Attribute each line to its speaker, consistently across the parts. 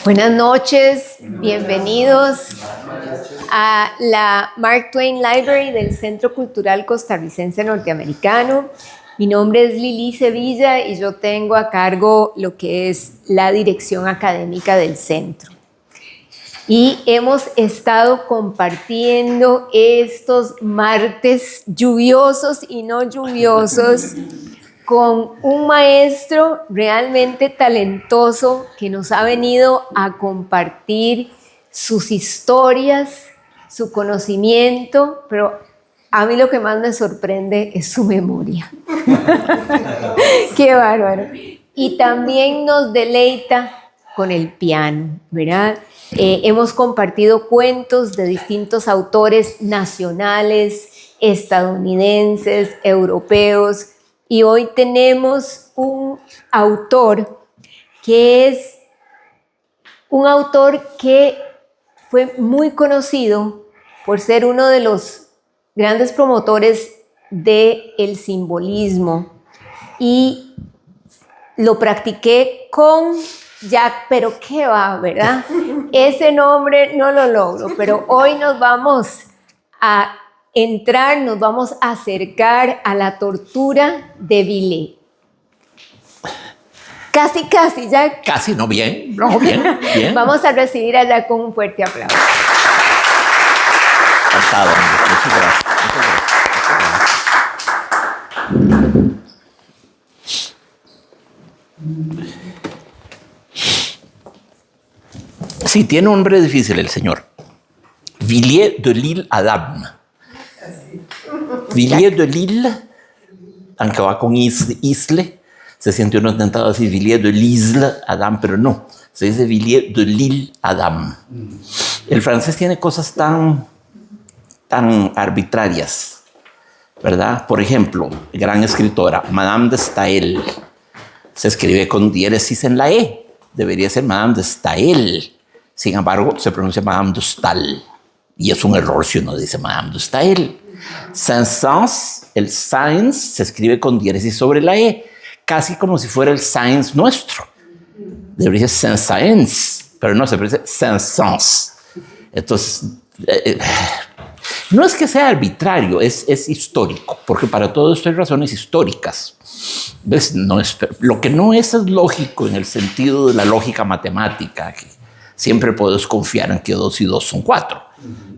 Speaker 1: Buenas noches, bienvenidos a la Mark Twain Library del Centro Cultural Costarricense Norteamericano. Mi nombre es Lili Sevilla y yo tengo a cargo lo que es la dirección académica del centro. Y hemos estado compartiendo estos martes lluviosos y no lluviosos con un maestro realmente talentoso que nos ha venido a compartir sus historias, su conocimiento, pero a mí lo que más me sorprende es su memoria. ¡Qué bárbaro! Y también nos deleita con el piano, ¿verdad? Hemos compartido cuentos de distintos autores nacionales, estadounidenses, europeos, y hoy tenemos un autor que fue muy conocido por ser uno de los grandes promotores del simbolismo, y lo practiqué con Jack, pero qué va, ¿verdad? Ese nombre no lo logro, pero hoy nos vamos a acercar a la tortura de Villers. Casi, Jack.
Speaker 2: Casi, no, bien. Bien.
Speaker 1: Vamos a recibir a Jack con un fuerte aplauso.
Speaker 2: Encantado, muchas gracias. Sí, tiene un nombre difícil el señor. Villiers de l'Isle-Adam. Villiers de l'Isle, aunque va con isle, se siente uno tentado a decir Villiers de l'Isle-Adam, pero no, se dice Villiers de l'Isle-Adam. El francés tiene cosas tan arbitrarias, ¿verdad? Por ejemplo, gran escritora, Madame de Staël, se escribe con diéresis en la E, debería ser Madame de Staël, sin embargo, se pronuncia Madame de Staël, y es un error si uno dice Madame de Staël. Saint-Saëns, el Sainz se escribe con diéresis sobre la E, casi como si fuera el Sainz nuestro. Debería ser Saint-Saëns, pero no, se pronuncia Saint-Saëns. Entonces, no es que sea arbitrario, es histórico, porque para todo esto hay razones históricas. ¿Ves? Lo que no es lógico en el sentido de la lógica matemática, que siempre puedes confiar en que 2 y 2 son 4.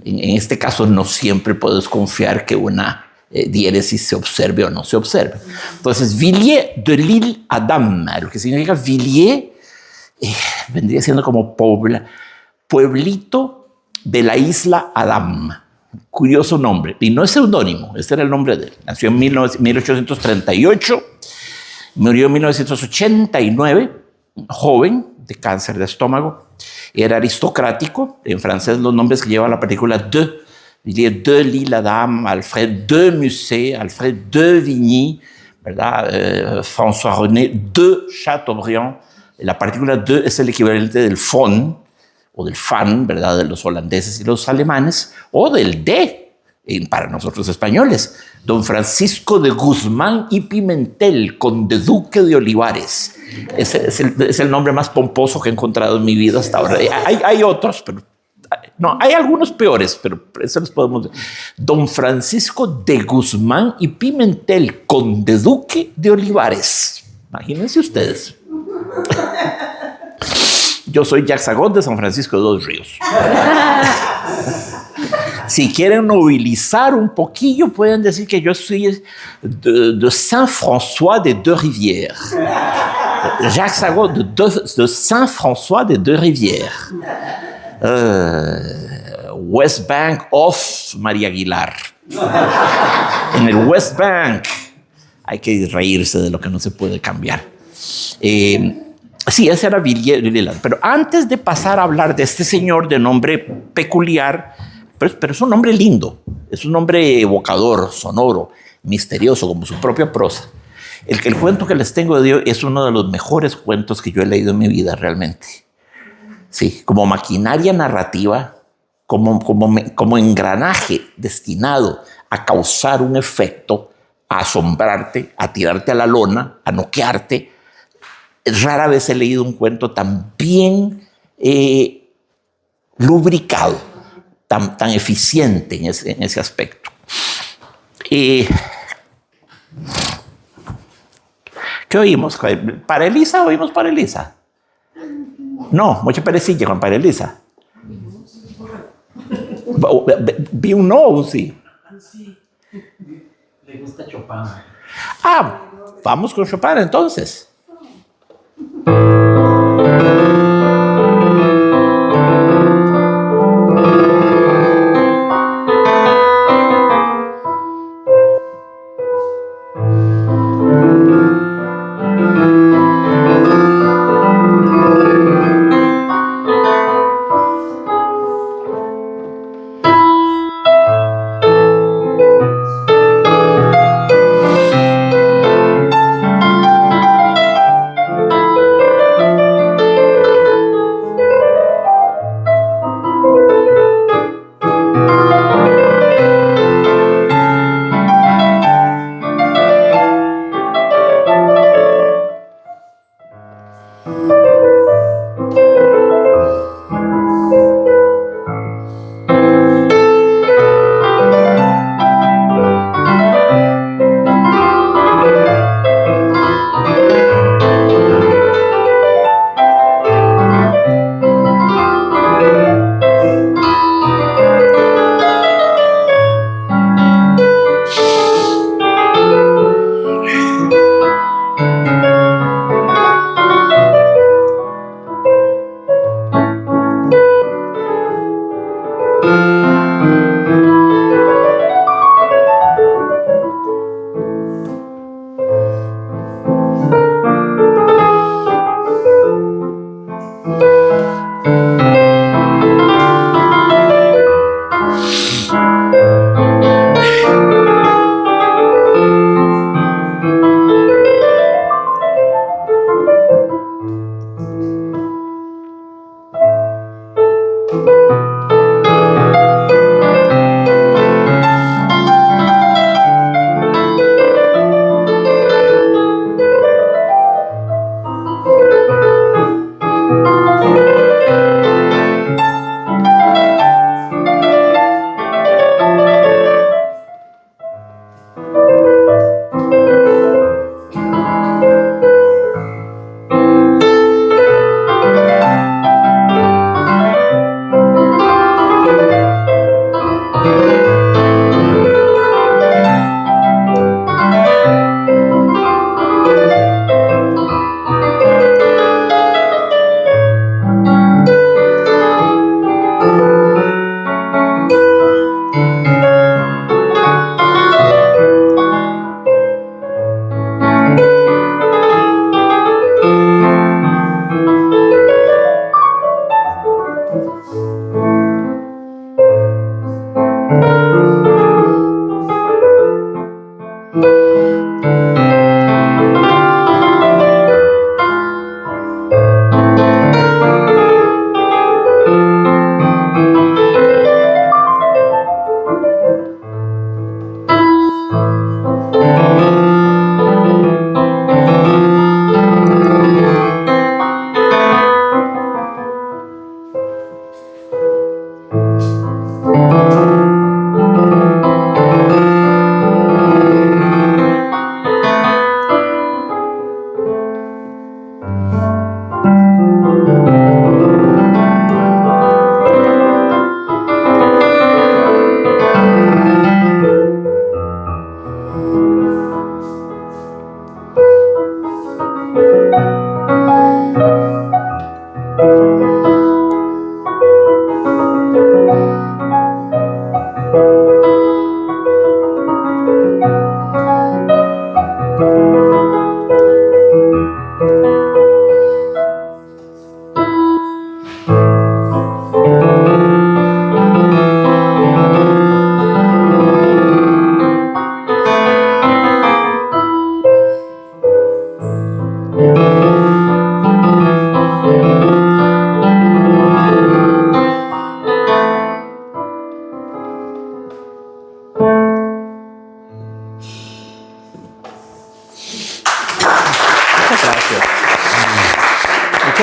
Speaker 2: En este caso no siempre puedes confiar que una diéresis se observe o no se observe. Entonces, Villiers de l'Isle-Adam, lo que significa Villiers, vendría siendo como pueblito de la isla Adam. Curioso nombre. Y no es seudónimo, este era el nombre de él. Nació en 1838, murió en 1989, joven, de cáncer de estómago. Era aristocrático. En francés los nombres que lleva la partícula de, Villiers de l'Isle-Adam, Alfred de Musset, Alfred de Vigny, ¿verdad? François René de Chateaubriand. La partícula de es el equivalente del von o del fan, ¿verdad? De los holandeses y los alemanes, o del de, para nosotros españoles. Don Francisco de Guzmán y Pimentel, conde duque de Olivares. Ese es el nombre más pomposo que he encontrado en mi vida hasta ahora. Hay otros, pero no, hay algunos peores, pero eso los podemos ver. Don Francisco de Guzmán y Pimentel, conde duque de Olivares. Imagínense ustedes. Yo soy Jacques Sagot de San Francisco de Dos Ríos. Si quieren nobilizar un poquillo, pueden decir que yo soy de Saint-François de Deux-Rivières. Jacques Sagot de Saint-François de Deux-Rivières. West Bank of María Aguilar. En el West Bank hay que reírse de lo que no se puede cambiar. Sí, ese era Villiers de l'Isle. Pero antes de pasar a hablar de este señor de nombre peculiar, pero es un nombre lindo, es un nombre evocador, sonoro, misterioso, como su propia prosa. El cuento que les tengo de Dios es uno de los mejores cuentos que yo he leído en mi vida, realmente. Sí, como maquinaria narrativa, como engranaje destinado a causar un efecto, a asombrarte, a tirarte a la lona, a noquearte. rara vez he leído un cuento tan bien lubricado, tan eficiente en ese aspecto. ¿Qué oímos? ¿Para Elisa? ¿Oímos para Elisa? No, mucha perecilla con para Elisa. Vi un no, un sí.
Speaker 3: Sí. Le gusta Chopin.
Speaker 2: Ah, vamos con Chopin entonces.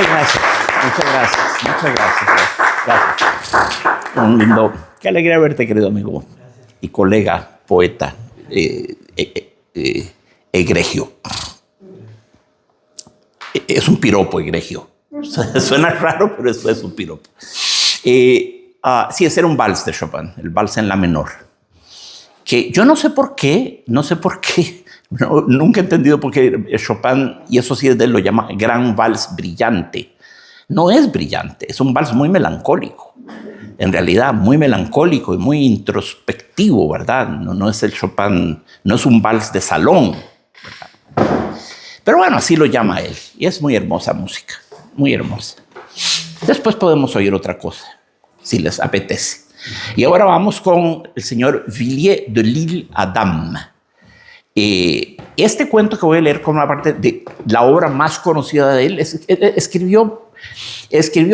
Speaker 2: gracias. Muchas gracias. Muchas gracias. Gracias. Un lindo. Qué alegría verte, querido amigo y colega, poeta, egregio. Es un piropo, egregio. Suena raro, pero eso es un piropo. Sí, ese era un vals de Chopin, el vals en la menor. Que yo no sé por qué, nunca he entendido por qué Chopin, y eso sí es de él, lo llama gran vals brillante. No es brillante, es un vals muy melancólico. En realidad, muy melancólico y muy introspectivo, ¿verdad? No es el Chopin, no es un vals de salón, ¿verdad? Pero bueno, así lo llama él. Y es muy hermosa música, muy hermosa. Después podemos oír otra cosa, si les apetece. Y ahora vamos con el señor Villiers de l'Isle-Adam. Este cuento que voy a leer como una parte de la obra más conocida de él, escribió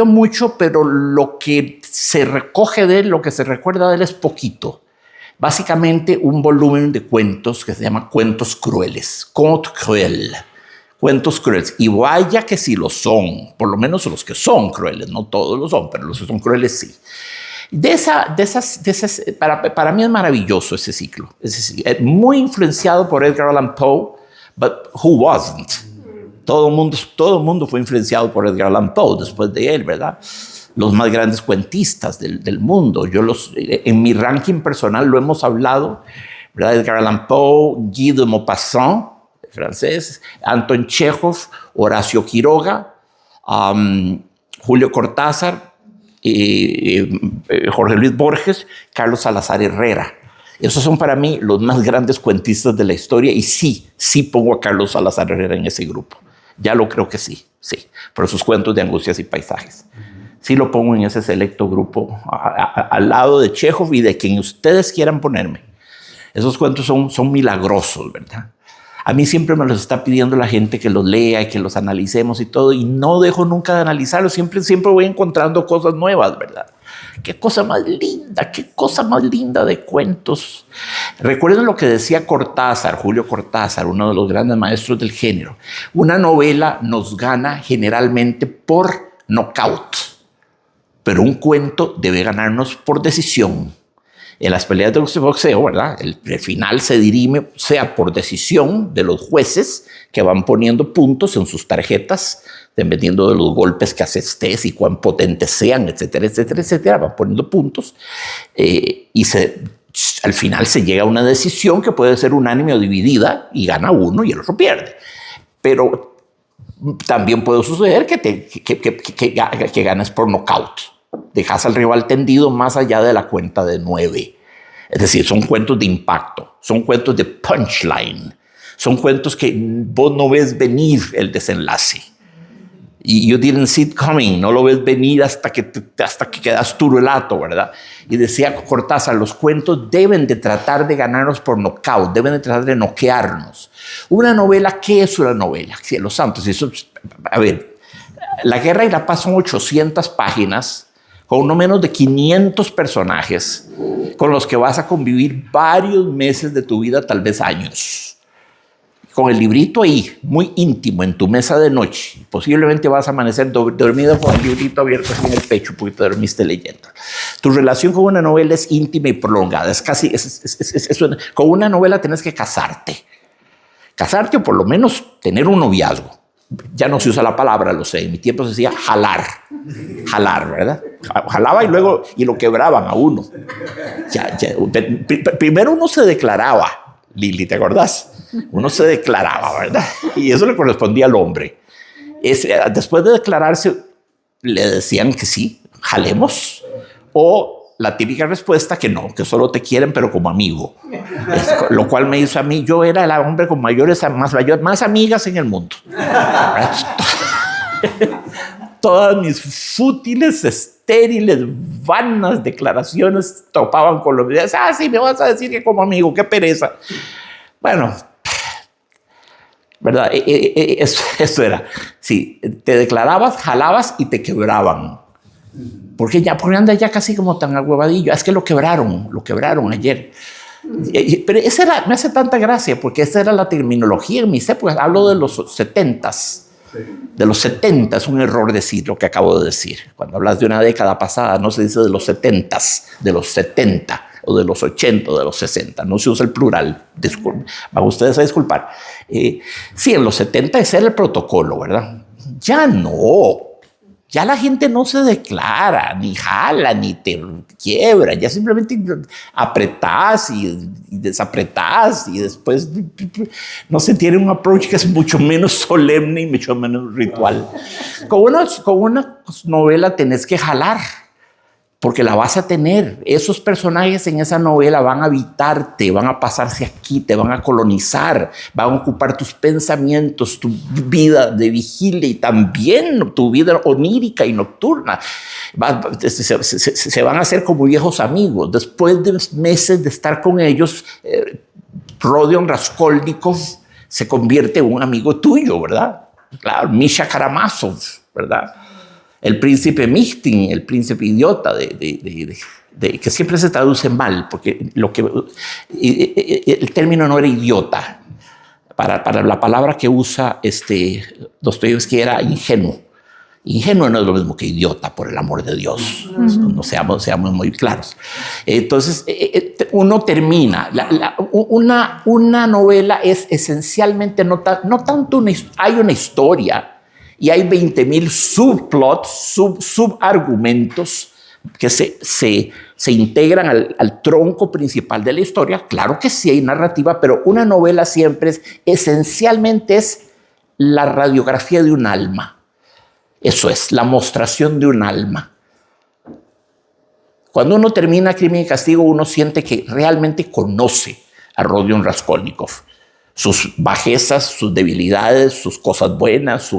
Speaker 2: mucho, pero lo que se recoge de él, lo que se recuerda de él es poquito. Básicamente un volumen de cuentos que se llama Cuentos Crueles, Contes Cruels, cuentos crueles. Y vaya que sí lo son, por lo menos los que son crueles, no todos lo son, pero los que son crueles sí. Para mí es maravilloso ese ciclo. Muy influenciado por Edgar Allan Poe, but who wasn't? Todo el mundo fue influenciado por Edgar Allan Poe después de él, ¿verdad? Los más grandes cuentistas del mundo. En mi ranking personal lo hemos hablado, ¿verdad? Edgar Allan Poe, Guy de Maupassant, francés, Anton Chekhov, Horacio Quiroga, Julio Cortázar, Jorge Luis Borges, Carlos Salazar Herrera. Esos son para mí los más grandes cuentistas de la historia y sí pongo a Carlos Salazar Herrera en ese grupo. Ya lo creo que sí, por sus cuentos de Angustias y Paisajes. Sí lo pongo en ese selecto grupo, al lado de Chekhov y de quien ustedes quieran ponerme. Esos cuentos son milagrosos, ¿verdad? A mí siempre me los está pidiendo la gente que los lea y que los analicemos y todo, y no dejo nunca de analizarlos. Siempre voy encontrando cosas nuevas, ¿verdad? Qué cosa más linda de cuentos. Recuerden lo que decía Cortázar, Julio Cortázar, uno de los grandes maestros del género. Una novela nos gana generalmente por nocaut, pero un cuento debe ganarnos por decisión. En las peleas de boxeo, ¿verdad? El final se dirime, sea por decisión de los jueces que van poniendo puntos en sus tarjetas, dependiendo de los golpes que asestes y cuán potentes sean, etcétera, etcétera, etcétera, van poniendo puntos y al final se llega a una decisión que puede ser unánime o dividida y gana uno y el otro pierde. Pero también puede suceder que ganes por nocaut. Dejas al rival tendido más allá de la cuenta de 9. Es decir, son cuentos de impacto, son cuentos de punchline, son cuentos que vos no ves venir el desenlace. Y you didn't see it coming, no lo ves venir hasta que quedas turulato, ¿verdad? Y decía Cortázar, los cuentos deben de tratar de ganarnos por nocaut, deben de tratar de noquearnos. Una novela, ¿qué es una novela? Cielos santos, a ver, La Guerra y la Paz son 800 páginas, con no menos de 500 personajes con los que vas a convivir varios meses de tu vida, tal vez años. Con el librito ahí, muy íntimo, en tu mesa de noche. Posiblemente vas a amanecer dormido con el librito abierto así en el pecho porque te dormiste leyendo. Tu relación con una novela es íntima y prolongada. Es casi, con una novela tienes que casarte. Casarte o por lo menos tener un noviazgo. Ya no se usa la palabra, lo sé. En mi tiempo se decía jalar, ¿verdad? Jalaba y lo quebraban a uno. Primero uno se declaraba, Lili, ¿te acordás? Uno se declaraba, ¿verdad? Y eso le correspondía al hombre. Después de declararse, le decían que sí, jalemos, o la típica respuesta que no, que solo te quieren, pero como amigo. Lo cual me hizo a mí, yo era el hombre con más amigas en el mundo. Todas mis fútiles, estériles, vanas declaraciones topaban con los videos. Sí, me vas a decir que como amigo, qué pereza. Bueno, ¿verdad? Eso era. Sí, te declarabas, jalabas y te quebraban. Porque andas ya casi como tan agüevadillo. Es que lo quebraron ayer. Pero me hace tanta gracia porque esa era la terminología en mis épocas. Hablo de los 70s. De los 70 es un error decir lo que acabo de decir. Cuando hablas de una década pasada no se dice de los 70, de los 70 o de los 80 o de los 60. No se usa el plural. Van ustedes a disculpar. Sí, en los 70 ese era el protocolo, ¿verdad? Ya no. Ya la gente no se declara, ni jala, ni te quiebra. Ya simplemente apretás y desapretás y después no se tiene un approach que es mucho menos solemne y mucho menos ritual. Con una novela tenés que jalar, porque la vas a tener. Esos personajes en esa novela van a habitarte, van a pasarse aquí, te van a colonizar, van a ocupar tus pensamientos, tu vida de vigilia y también tu vida onírica y nocturna. Se van a hacer como viejos amigos. Después de meses de estar con ellos, Rodion Raskolnikov se convierte en un amigo tuyo, ¿verdad? Claro, Misha Karamazov, ¿verdad? El príncipe Mikhtin, el príncipe idiota, que siempre se traduce mal, porque el término no era idiota. Para la palabra que usa Dostoyevsky era ingenuo. Ingenuo no es lo mismo que idiota, por el amor de Dios. No seamos muy claros. Entonces, uno termina. Una novela es esencialmente no tanto hay una historia, y hay 20,000 subplots, subargumentos que se integran al tronco principal de la historia. Claro que sí hay narrativa, pero una novela siempre esencialmente es la radiografía de un alma. Eso es, la mostración de un alma. Cuando uno termina Crimen y Castigo, uno siente que realmente conoce a Rodion Raskolnikov. Sus bajezas, sus debilidades, sus cosas buenas,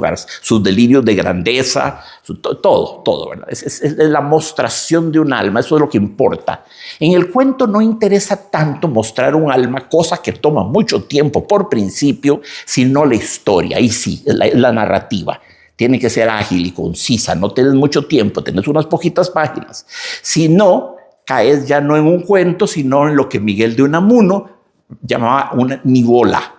Speaker 2: sus delirios de grandeza, todo, ¿verdad? Es la mostración de un alma, eso es lo que importa. En el cuento no interesa tanto mostrar un alma, cosa que toma mucho tiempo por principio, sino la historia, y sí, la narrativa. Tiene que ser ágil y concisa, no tienes mucho tiempo, tienes unas poquitas páginas. Si no, caes ya no en un cuento, sino en lo que Miguel de Unamuno llamaba una nivola.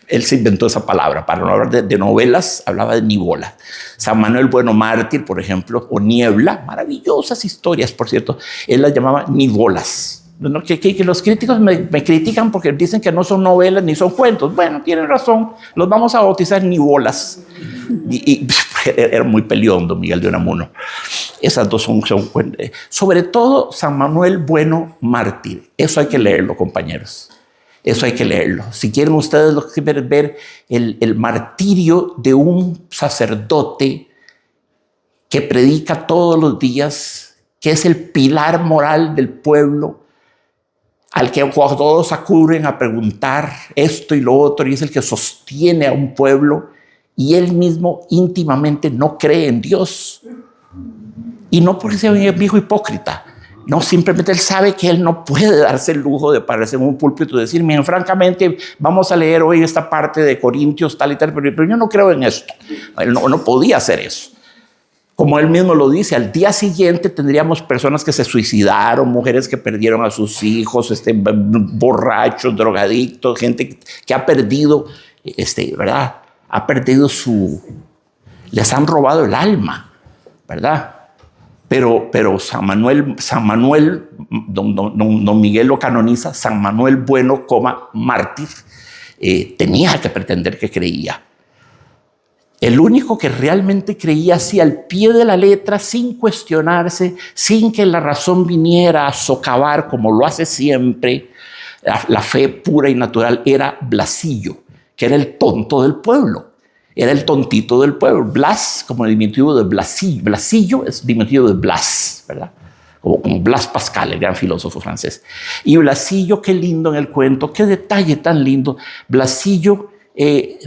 Speaker 2: Él se inventó esa palabra. Para no hablar de novelas, hablaba de nivola. San Manuel Bueno Mártir, por ejemplo, o Niebla, maravillosas historias, por cierto, él las llamaba nivolas. ¿No? Que los críticos me critican porque dicen que no son novelas ni son cuentos. Bueno, tienen razón, los vamos a bautizar nivolas. Y era muy peleondo Miguel de Unamuno. Esas dos son sobre todo San Manuel Bueno Mártir. Eso hay que leerlo, compañeros. Eso hay que leerlo. Si quieren ustedes ver el martirio de un sacerdote que predica todos los días, que es el pilar moral del pueblo, al que todos acuden a preguntar esto y lo otro, y es el que sostiene a un pueblo, y él mismo íntimamente no cree en Dios. Y no porque sea un viejo hipócrita, no, simplemente él sabe que él no puede darse el lujo de pararse en un púlpito y decir, miren, francamente, vamos a leer hoy esta parte de Corintios tal y tal, pero yo no creo en esto. Él no podía hacer eso. Como él mismo lo dice, al día siguiente tendríamos personas que se suicidaron, mujeres que perdieron a sus hijos, borrachos, drogadictos, gente que ha perdido, ¿verdad? Ha perdido les han robado el alma, ¿verdad? Pero San Manuel, don Miguel lo canoniza, San Manuel Bueno, Mártir, tenía que pretender que creía. El único que realmente creía así al pie de la letra, sin cuestionarse, sin que la razón viniera a socavar como lo hace siempre, la fe pura y natural, era Blasillo, que era el tonto del pueblo. Era el tontito del pueblo. Blas, como el diminutivo de Blasillo. Blasillo es diminutivo de Blas, ¿verdad? Como Blas Pascal, el gran filósofo francés. Y Blasillo, qué lindo en el cuento, qué detalle tan lindo. Blasillo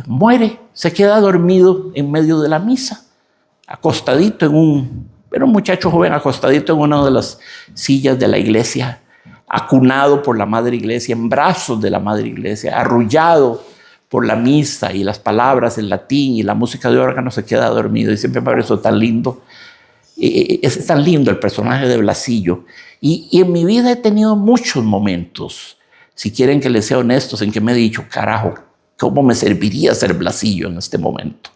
Speaker 2: muere, se queda dormido en medio de la misa, acostadito era un muchacho joven acostadito en una de las sillas de la iglesia, acunado por la madre iglesia, en brazos de la madre iglesia, arrullado por la misa y las palabras en latín y la música de órgano, se queda dormido. Y siempre me parece tan lindo. Es tan lindo el personaje de Blasillo. Y en mi vida he tenido muchos momentos, si quieren que les sea honestos, en que me he dicho, carajo, ¿cómo me serviría ser Blasillo en este momento?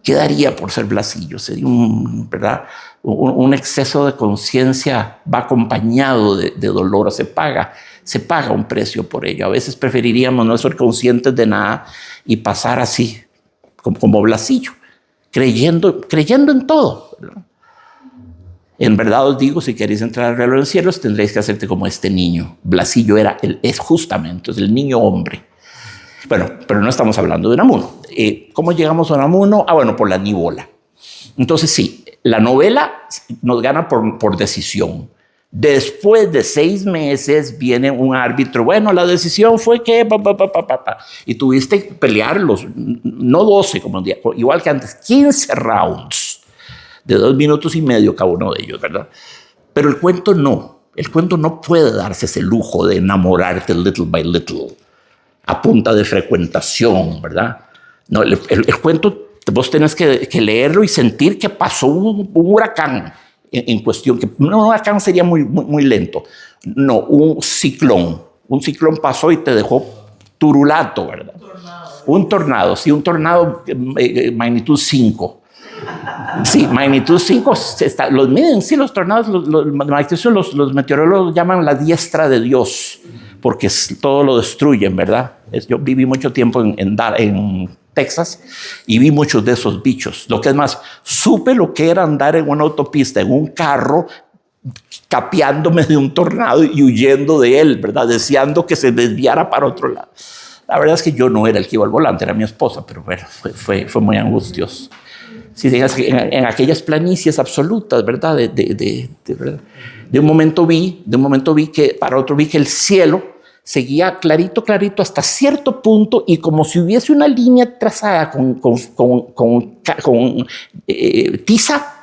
Speaker 2: ¿Qué daría por ser Blasillo? Sería ¿verdad? Un exceso de conciencia, va acompañado de dolor, se paga un precio por ello. A veces preferiríamos no ser conscientes de nada y pasar así, como Blasillo, creyendo en todo, ¿verdad? En verdad os digo, si queréis entrar al reino de los cielos, tendréis que hacerte como este niño. Blasillo es justamente el niño hombre. Bueno, pero no estamos hablando de Unamuno. ¿Cómo llegamos a Unamuno? Bueno, por la nivola. Entonces sí, la novela nos gana por decisión. Después de 6 meses viene un árbitro. Bueno, la decisión fue que... Y tuviste que pelearlos, no 12, como igual que antes, 15 rounds. De 2 minutos y medio cada uno de ellos, ¿verdad? Pero el cuento no puede darse ese lujo de enamorarte little by little, a punta de frecuentación, ¿verdad? No, el cuento vos tenés que leerlo y sentir que pasó un huracán en cuestión, que un huracán sería muy lento, no, un ciclón pasó y te dejó turulato, ¿verdad? Un tornado, magnitud 5. Sí, magnitud 5, los miden, sí, los tornados, los meteorólogos llaman la diestra de Dios, porque todo lo destruyen, ¿verdad? Yo viví mucho tiempo en Texas y vi muchos de esos bichos. Lo que es más, supe lo que era andar en una autopista, en un carro, capeándome de un tornado y huyendo de él, ¿verdad? Deseando que se desviara para otro lado. La verdad es que yo no era el que iba al volante, era mi esposa, pero bueno, fue muy angustioso. Sí, en aquellas planicies absolutas, ¿verdad? De un momento vi que el cielo seguía clarito hasta cierto punto, y como si hubiese una línea trazada con tiza,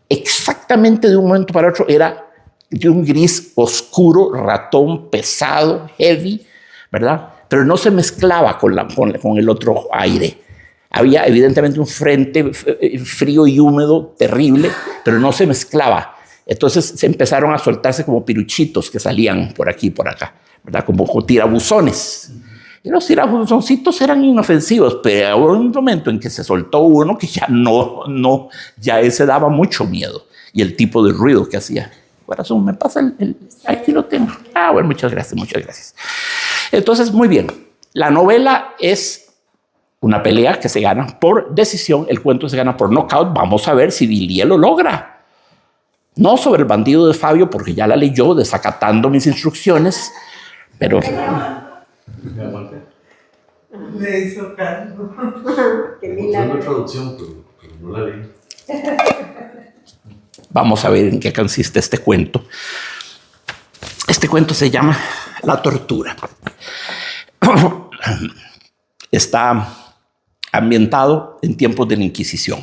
Speaker 2: exactamente de un momento para otro era de un gris oscuro, ratón, pesado, heavy, ¿verdad? Pero no se mezclaba con el otro aire. Había evidentemente un frente frío y húmedo terrible, pero no se mezclaba. Entonces se empezaron a soltarse como piruchitos que salían por aquí y por acá, ¿verdad? Como tirabuzones. Y los tirabuzoncitos eran inofensivos, pero hubo un momento en que se soltó uno que ya ese daba mucho miedo. Y el tipo de ruido que hacía. Corazón, me pasa aquí lo tengo. Bueno, muchas gracias. Entonces, muy bien. La novela es una pelea que se gana por decisión, el cuento se gana por knockout. Vamos a ver si Villiers lo logra. No sobre el bandido de Fabio, porque ya la leyó desacatando mis instrucciones, pero...
Speaker 4: Me hizo cargo.
Speaker 3: Qué milagro. Una traducción, pero no la leí.
Speaker 2: Vamos a ver en qué consiste este cuento. Este cuento se llama La tortura. Está ambientado en tiempos de la Inquisición.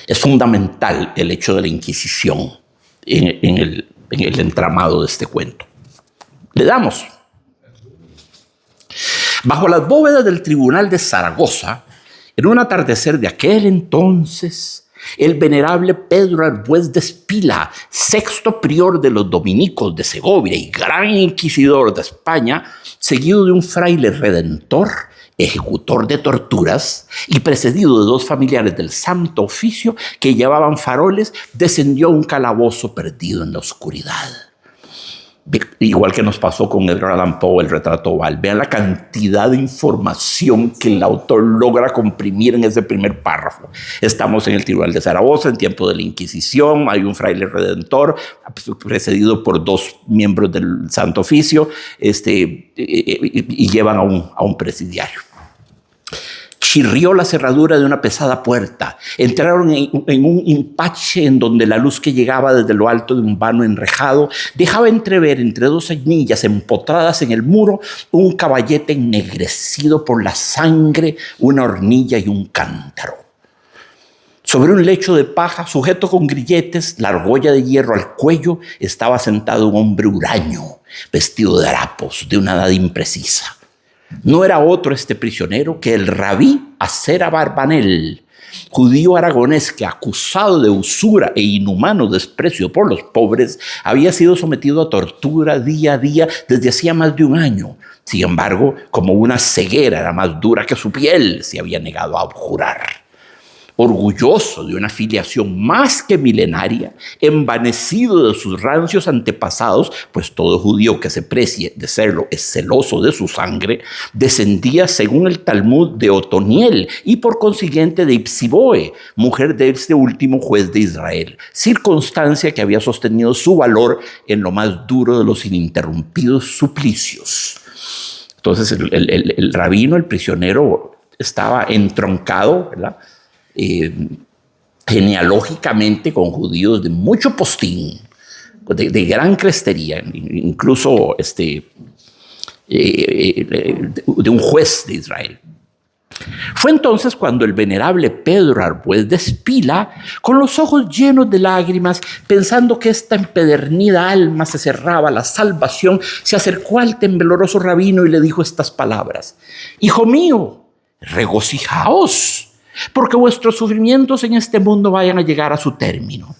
Speaker 2: Es fundamental el hecho de la Inquisición en el entramado de este cuento. Le damos. Bajo las bóvedas del Tribunal de Zaragoza, en un atardecer de aquel entonces, el venerable Pedro Arbués de Espila, sexto prior de los dominicos de Segovia y gran inquisidor de España, seguido de un fraile redentor, ejecutor de torturas, y precedido de 2 familiares del Santo Oficio que llevaban faroles, descendió a un calabozo perdido en la oscuridad. Igual que nos pasó con Edgar Allan Poe, el retrato oval. Vean la cantidad de información que el autor logra comprimir en ese primer párrafo. Estamos en el Tribunal de Zaragoza, en tiempo de la Inquisición. Hay un fraile redentor, precedido por 2 miembros del Santo Oficio, y llevan a un presidiario. Chirrió la cerradura de una pesada puerta. Entraron en un impache en donde la luz que llegaba desde lo alto de un vano enrejado dejaba entrever entre 2 anillas empotradas en el muro un caballete ennegrecido por la sangre, una hornilla y un cántaro. Sobre un lecho de paja, sujeto con grilletes, la argolla de hierro al cuello, estaba sentado un hombre huraño, vestido de harapos, de una edad imprecisa. No era otro este prisionero que el rabí Aser Abarbanel, judío aragonés que, acusado de usura e inhumano desprecio por los pobres, había sido sometido a tortura día a día desde hacía más de un año. Sin embargo, como una ceguera era más dura que su piel, se había negado a abjurar. orgulloso de una filiación más que milenaria, envanecido de sus rancios antepasados, pues todo judío que se precie de serlo es celoso de su sangre, descendía según el Talmud de Otoniel y por consiguiente de Ipsiboe, mujer de este último juez de Israel, circunstancia que había sostenido su valor en lo más duro de los ininterrumpidos suplicios. Entonces el rabino, el prisionero, estaba entroncado, ¿verdad? Genealógicamente con judíos de mucho postín, de gran crestería, incluso de un juez de Israel. Fue entonces cuando el venerable Pedro Arbues de Espila, con los ojos llenos de lágrimas, pensando que esta empedernida alma se cerraba a la salvación, se acercó al tembloroso rabino y le dijo estas palabras: «Hijo mío, regocijaos, porque vuestros sufrimientos en este mundo vayan a llegar a su término.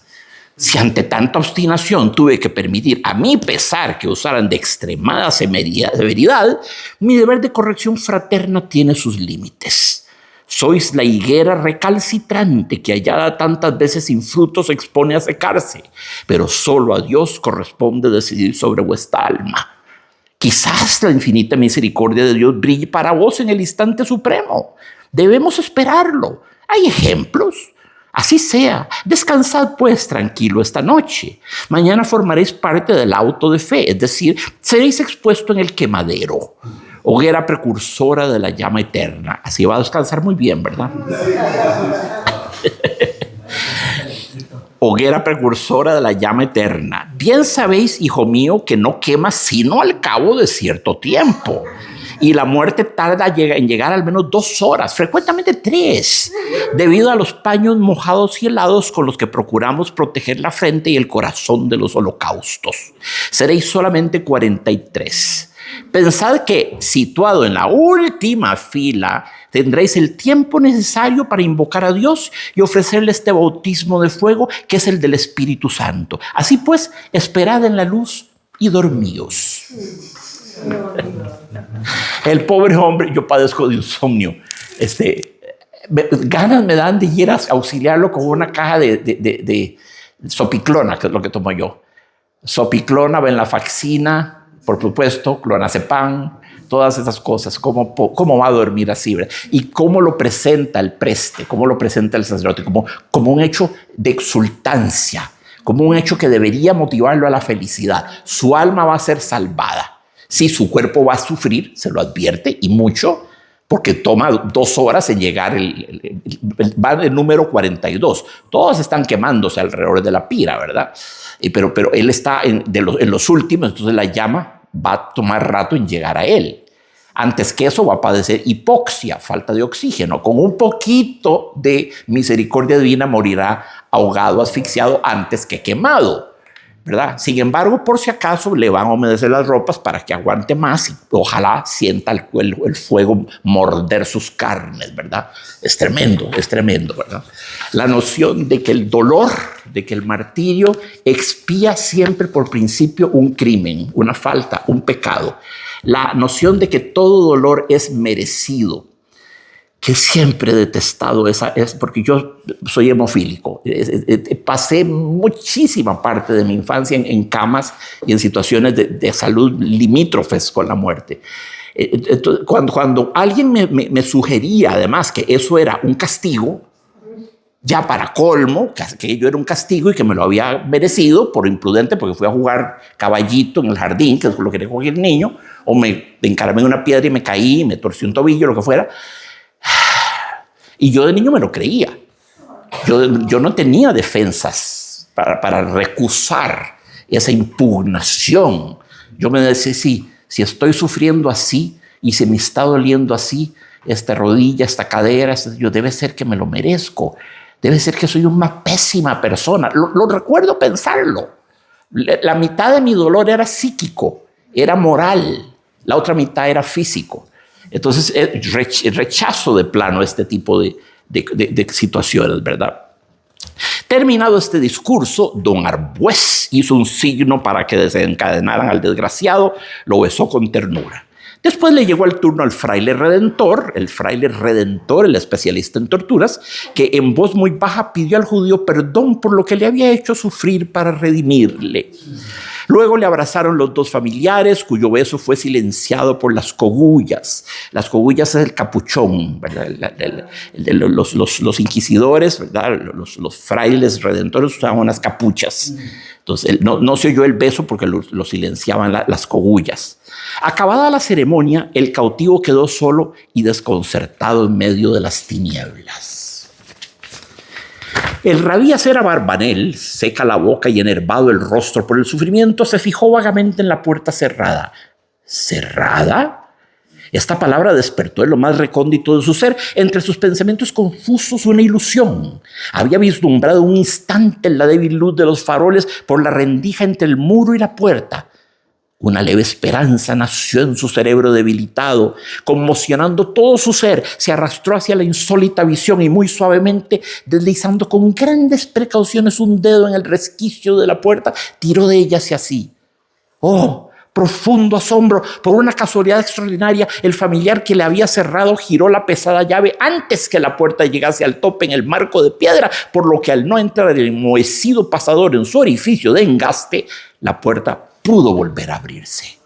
Speaker 2: Si ante tanta obstinación tuve que permitir a mi pesar que usaran de extremada severidad, mi deber de corrección fraterna tiene sus límites. Sois la higuera recalcitrante que hallada tantas veces sin frutos se expone a secarse, pero solo a Dios corresponde decidir sobre vuestra alma. Quizás la infinita misericordia de Dios brille para vos en el instante supremo. Debemos esperarlo. Hay ejemplos. Así sea. Descansad pues tranquilo esta noche. Mañana formaréis parte del auto de fe, es decir, seréis expuesto en el quemadero, hoguera precursora de la llama eterna. Así va a descansar muy bien, ¿verdad? Hoguera precursora de la llama eterna. Bien sabéis, hijo mío, que no quema sino al cabo de cierto tiempo. Y la muerte tarda en llegar al menos 2 horas, frecuentemente 3, debido a los paños mojados y helados con los que procuramos proteger la frente y el corazón de los holocaustos. Seréis solamente 43. Pensad que, situado en la última fila, tendréis el tiempo necesario para invocar a Dios y ofrecerle este bautismo de fuego que es el del Espíritu Santo. Así pues, esperad en la luz y dormíos». El pobre hombre, yo padezco de insomnio. Ganas me dan de ir a auxiliarlo con una caja de sopiclona, que es lo que tomo yo. Sopiclona, venlafaxina, por supuesto, clonazepam, todas esas cosas. ¿Cómo va a dormir así? ¿Verdad? Y cómo lo presenta el preste, cómo lo presenta el sacerdote, como un hecho de exultancia, como un hecho que debería motivarlo a la felicidad. Su alma va a ser salvada. Sí, su cuerpo va a sufrir, se lo advierte, y mucho, porque toma 2 horas en llegar, va el número 42. Todos están quemándose alrededor de la pira, ¿verdad? Pero él está en los últimos, entonces la llama va a tomar rato en llegar a él. Antes que eso va a padecer hipoxia, falta de oxígeno. Con un poquito de misericordia divina morirá ahogado, asfixiado, antes que quemado, ¿verdad? Sin embargo, por si acaso, le van a humedecer las ropas para que aguante más y ojalá sienta el fuego morder sus carnes, ¿verdad? Es tremendo, ¿verdad? La noción de que el dolor, de que el martirio expía siempre por principio un crimen, una falta, un pecado. La noción de que todo dolor es merecido, que siempre he detestado es porque yo soy hemofílico. Pasé muchísima parte de mi infancia en camas y en situaciones de salud limítrofes con la muerte. Entonces, cuando alguien me sugería además que eso era un castigo, ya para colmo, que yo era un castigo y que me lo había merecido por imprudente, porque fui a jugar caballito en el jardín, que es lo que le cogí el niño, o me encaramé en una piedra y me caí, me torcí un tobillo, lo que fuera. Y yo de niño me lo creía. Yo no tenía defensas para recusar esa impugnación. Yo me decía, sí, si estoy sufriendo así y si me está doliendo así, esta rodilla, esta cadera, yo debe ser que me lo merezco. Debe ser que soy una pésima persona. Lo recuerdo pensarlo. La mitad de mi dolor era psíquico, era moral. La otra mitad era físico. Entonces, rechazo de plano este tipo de situaciones, ¿verdad? Terminado este discurso, don Arbues hizo un signo para que desencadenaran al desgraciado, lo besó con ternura. Después le llegó el turno al fraile redentor, el especialista en torturas, que en voz muy baja pidió al judío perdón por lo que le había hecho sufrir para redimirle. Luego le abrazaron los dos familiares, cuyo beso fue silenciado por las cogullas. Las cogullas es el capuchón, ¿verdad? Los inquisidores, ¿verdad? Los frailes redentores usaban unas capuchas. Entonces no se oyó el beso porque lo silenciaban las cogullas. Acabada la ceremonia, el cautivo quedó solo y desconcertado en medio de las tinieblas. El rabí Aser Abarbanel, seca la boca y enervado el rostro por el sufrimiento, se fijó vagamente en la puerta cerrada. ¿Cerrada? Esta palabra despertó en lo más recóndito de su ser, entre sus pensamientos confusos, una ilusión. Había vislumbrado un instante en la débil luz de los faroles por la rendija entre el muro y la puerta. Una leve esperanza nació en su cerebro debilitado, conmocionando todo su ser, se arrastró hacia la insólita visión y muy suavemente, deslizando con grandes precauciones un dedo en el resquicio de la puerta, tiró de ella hacia sí. ¡Oh! Profundo asombro, por una casualidad extraordinaria, el familiar que le había cerrado giró la pesada llave antes que la puerta llegase al tope en el marco de piedra, por lo que al no entrar el enmohecido pasador en su orificio de engaste, la puerta pudo volver a abrirse.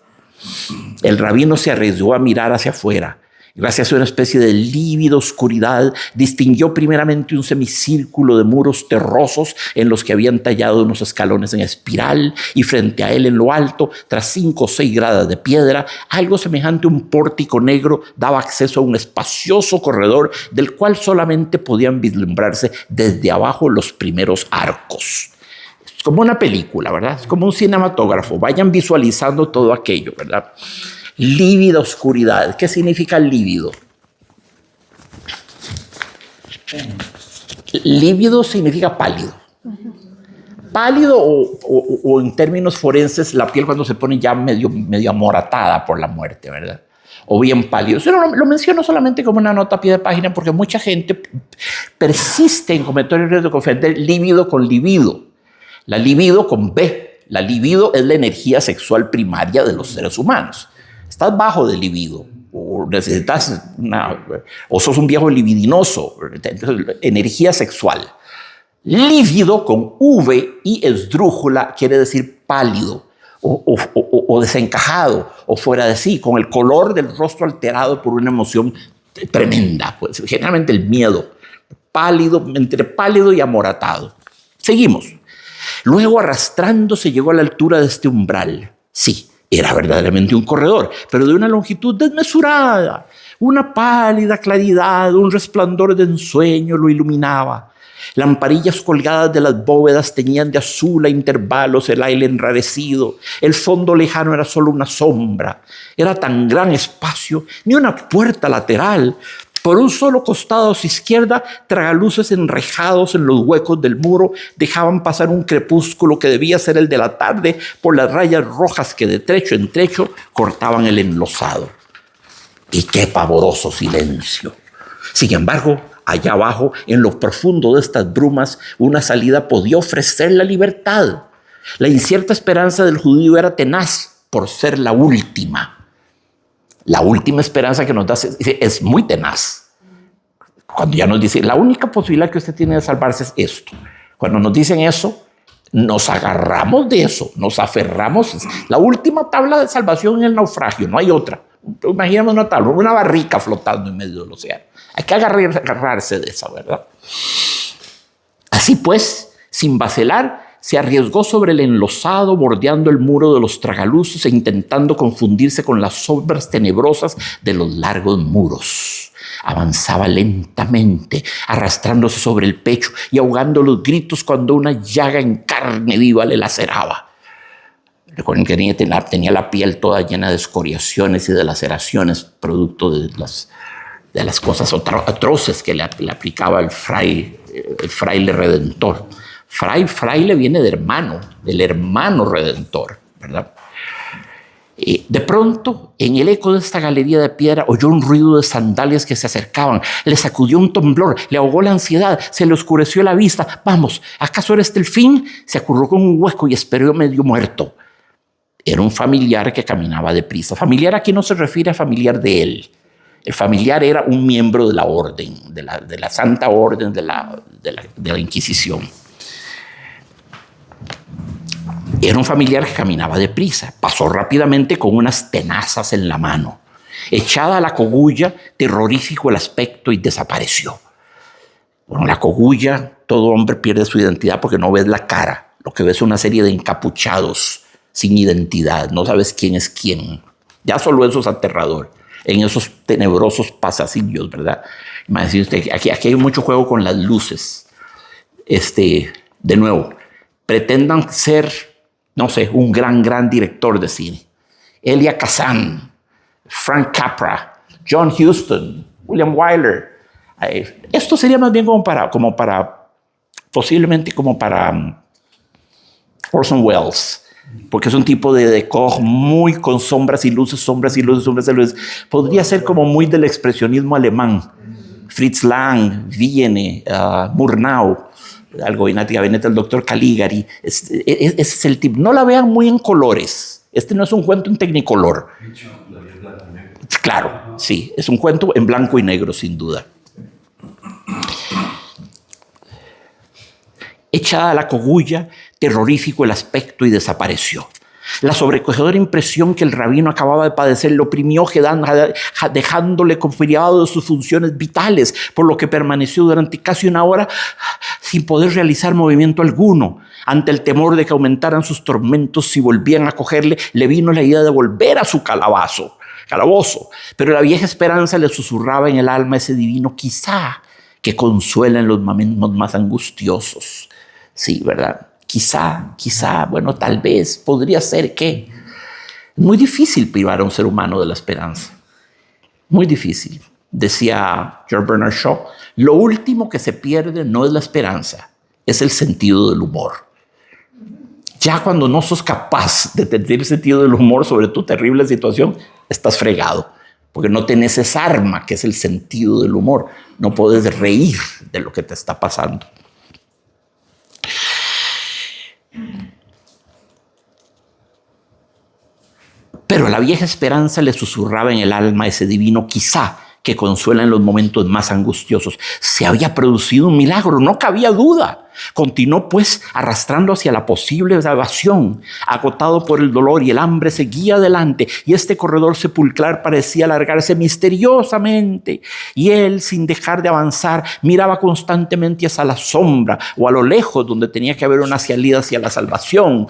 Speaker 2: El rabino se arriesgó a mirar hacia afuera. Gracias a una especie de lívida oscuridad, distinguió primeramente un semicírculo de muros terrosos en los que habían tallado unos escalones en espiral, y frente a él en lo alto, tras 5 o 6 gradas de piedra, algo semejante a un pórtico negro daba acceso a un espacioso corredor del cual solamente podían vislumbrarse desde abajo los primeros arcos. Es como una película, ¿verdad? Es como un cinematógrafo. Vayan visualizando todo aquello, ¿verdad? Lívida oscuridad. ¿Qué significa lívido? Lívido significa pálido. Pálido o en términos forenses, la piel cuando se pone ya medio amoratada por la muerte, ¿verdad? O bien pálido. Yo lo menciono solamente como una nota a pie de página porque mucha gente persiste en cometer el riesgo de confundir lívido con libido. La libido con B. La libido es la energía sexual primaria de los seres humanos. Estás bajo de libido o necesitas o sos un viejo libidinoso, energía sexual. Lívido con V y esdrújula quiere decir pálido o desencajado o fuera de sí, con el color del rostro alterado por una emoción tremenda, pues, generalmente el miedo, pálido, entre pálido y amoratado. Seguimos. Luego, arrastrándose, llegó a la altura de este umbral. Sí, era verdaderamente un corredor, pero de una longitud desmesurada. Una pálida claridad, un resplandor de ensueño lo iluminaba. Lamparillas colgadas de las bóvedas teñían de azul a intervalos el aire enrarecido. El fondo lejano era solo una sombra. Era tan gran espacio, ni una puerta lateral. Por un solo costado a su izquierda, tragaluces enrejados en los huecos del muro dejaban pasar un crepúsculo que debía ser el de la tarde por las rayas rojas que de trecho en trecho cortaban el enlosado. Y qué pavoroso silencio. Sin embargo, allá abajo, en lo profundo de estas brumas, una salida podía ofrecer la libertad. La incierta esperanza del judío era tenaz por ser la última. La última esperanza que nos da es muy tenaz. Cuando ya nos dice, la única posibilidad que usted tiene de salvarse es esto. Cuando nos dicen eso, nos agarramos de eso, nos aferramos. La última tabla de salvación en el naufragio, no hay otra. Imaginemos una tabla, una barrica flotando en medio del océano. Hay que agarrarse de esa, ¿verdad? Así pues, sin vacilar, se arriesgó sobre el enlosado, bordeando el muro de los tragaluces e intentando confundirse con las sombras tenebrosas de los largos muros. Avanzaba lentamente, arrastrándose sobre el pecho y ahogando los gritos cuando una llaga en carne viva le laceraba. Recuerden que tenía la piel toda llena de escoriaciones y de laceraciones, producto de las cosas atroces que le aplicaba el fraile redentor. Fraile viene de hermano, del hermano redentor, ¿verdad? De pronto, en el eco de esta galería de piedra, oyó un ruido de sandalias que se acercaban. Le sacudió un temblor, le ahogó la ansiedad, se le oscureció la vista. Vamos, ¿acaso era este el fin? Se acurrucó en un hueco y esperó medio muerto. Era un familiar que caminaba deprisa. Familiar aquí no se refiere a familiar de él. El familiar era un miembro de la orden, de la Santa Orden de la Inquisición. Era un familiar que caminaba deprisa. Pasó rápidamente con unas tenazas en la mano. Echada a la cogulla, terrorífico el aspecto, y desapareció. Bueno, la cogulla, todo hombre pierde su identidad porque no ves la cara. Lo que ves es una serie de encapuchados sin identidad. No sabes quién es quién. Ya solo eso es aterrador. En esos tenebrosos pasillos, ¿verdad? Imagínese usted, aquí hay mucho juego con las luces. De nuevo, pretendan ser, no sé, un gran director de cine. Elia Kazan, Frank Capra, John Huston, William Wyler. Esto sería más bien posiblemente como para Orson Welles, porque es un tipo de decor muy con sombras y luces. Podría ser como muy del expresionismo alemán. Fritz Lang, Vienne, Murnau, algo gabinete del doctor Caligari. Ese es el tipo. No la vean muy en colores. Este no es un cuento en tecnicolor. Claro, sí, es un cuento en blanco y negro, sin duda. Echada a la cogulla, terrorífico el aspecto, y desapareció. La sobrecogedora impresión que el rabino acababa de padecer lo oprimió, dejándole confiado de sus funciones vitales, por lo que permaneció durante casi una hora sin poder realizar movimiento alguno. Ante el temor de que aumentaran sus tormentos si volvían a cogerle, le vino la idea de volver a su calabozo. Pero la vieja esperanza le susurraba en el alma ese divino quizá que consuela en los momentos más angustiosos. Sí, ¿verdad? Quizá, bueno, tal vez, podría ser que. Es muy difícil privar a un ser humano de la esperanza. Muy difícil. Decía George Bernard Shaw, lo último que se pierde no es la esperanza, es el sentido del humor. Ya cuando no sos capaz de tener el sentido del humor sobre tu terrible situación, estás fregado, porque no tenés esa arma que es el sentido del humor. No puedes reír de lo que te está pasando. Pero a la vieja esperanza le susurraba en el alma ese divino quizá que consuela en los momentos más angustiosos. Se había producido un milagro, no cabía duda. Continuó pues arrastrando hacia la posible evasión. Agotado por el dolor y el hambre, seguía adelante, y este corredor sepulcral parecía alargarse misteriosamente, y él, sin dejar de avanzar, miraba constantemente hacia la sombra o a lo lejos donde tenía que haber una salida hacia la salvación.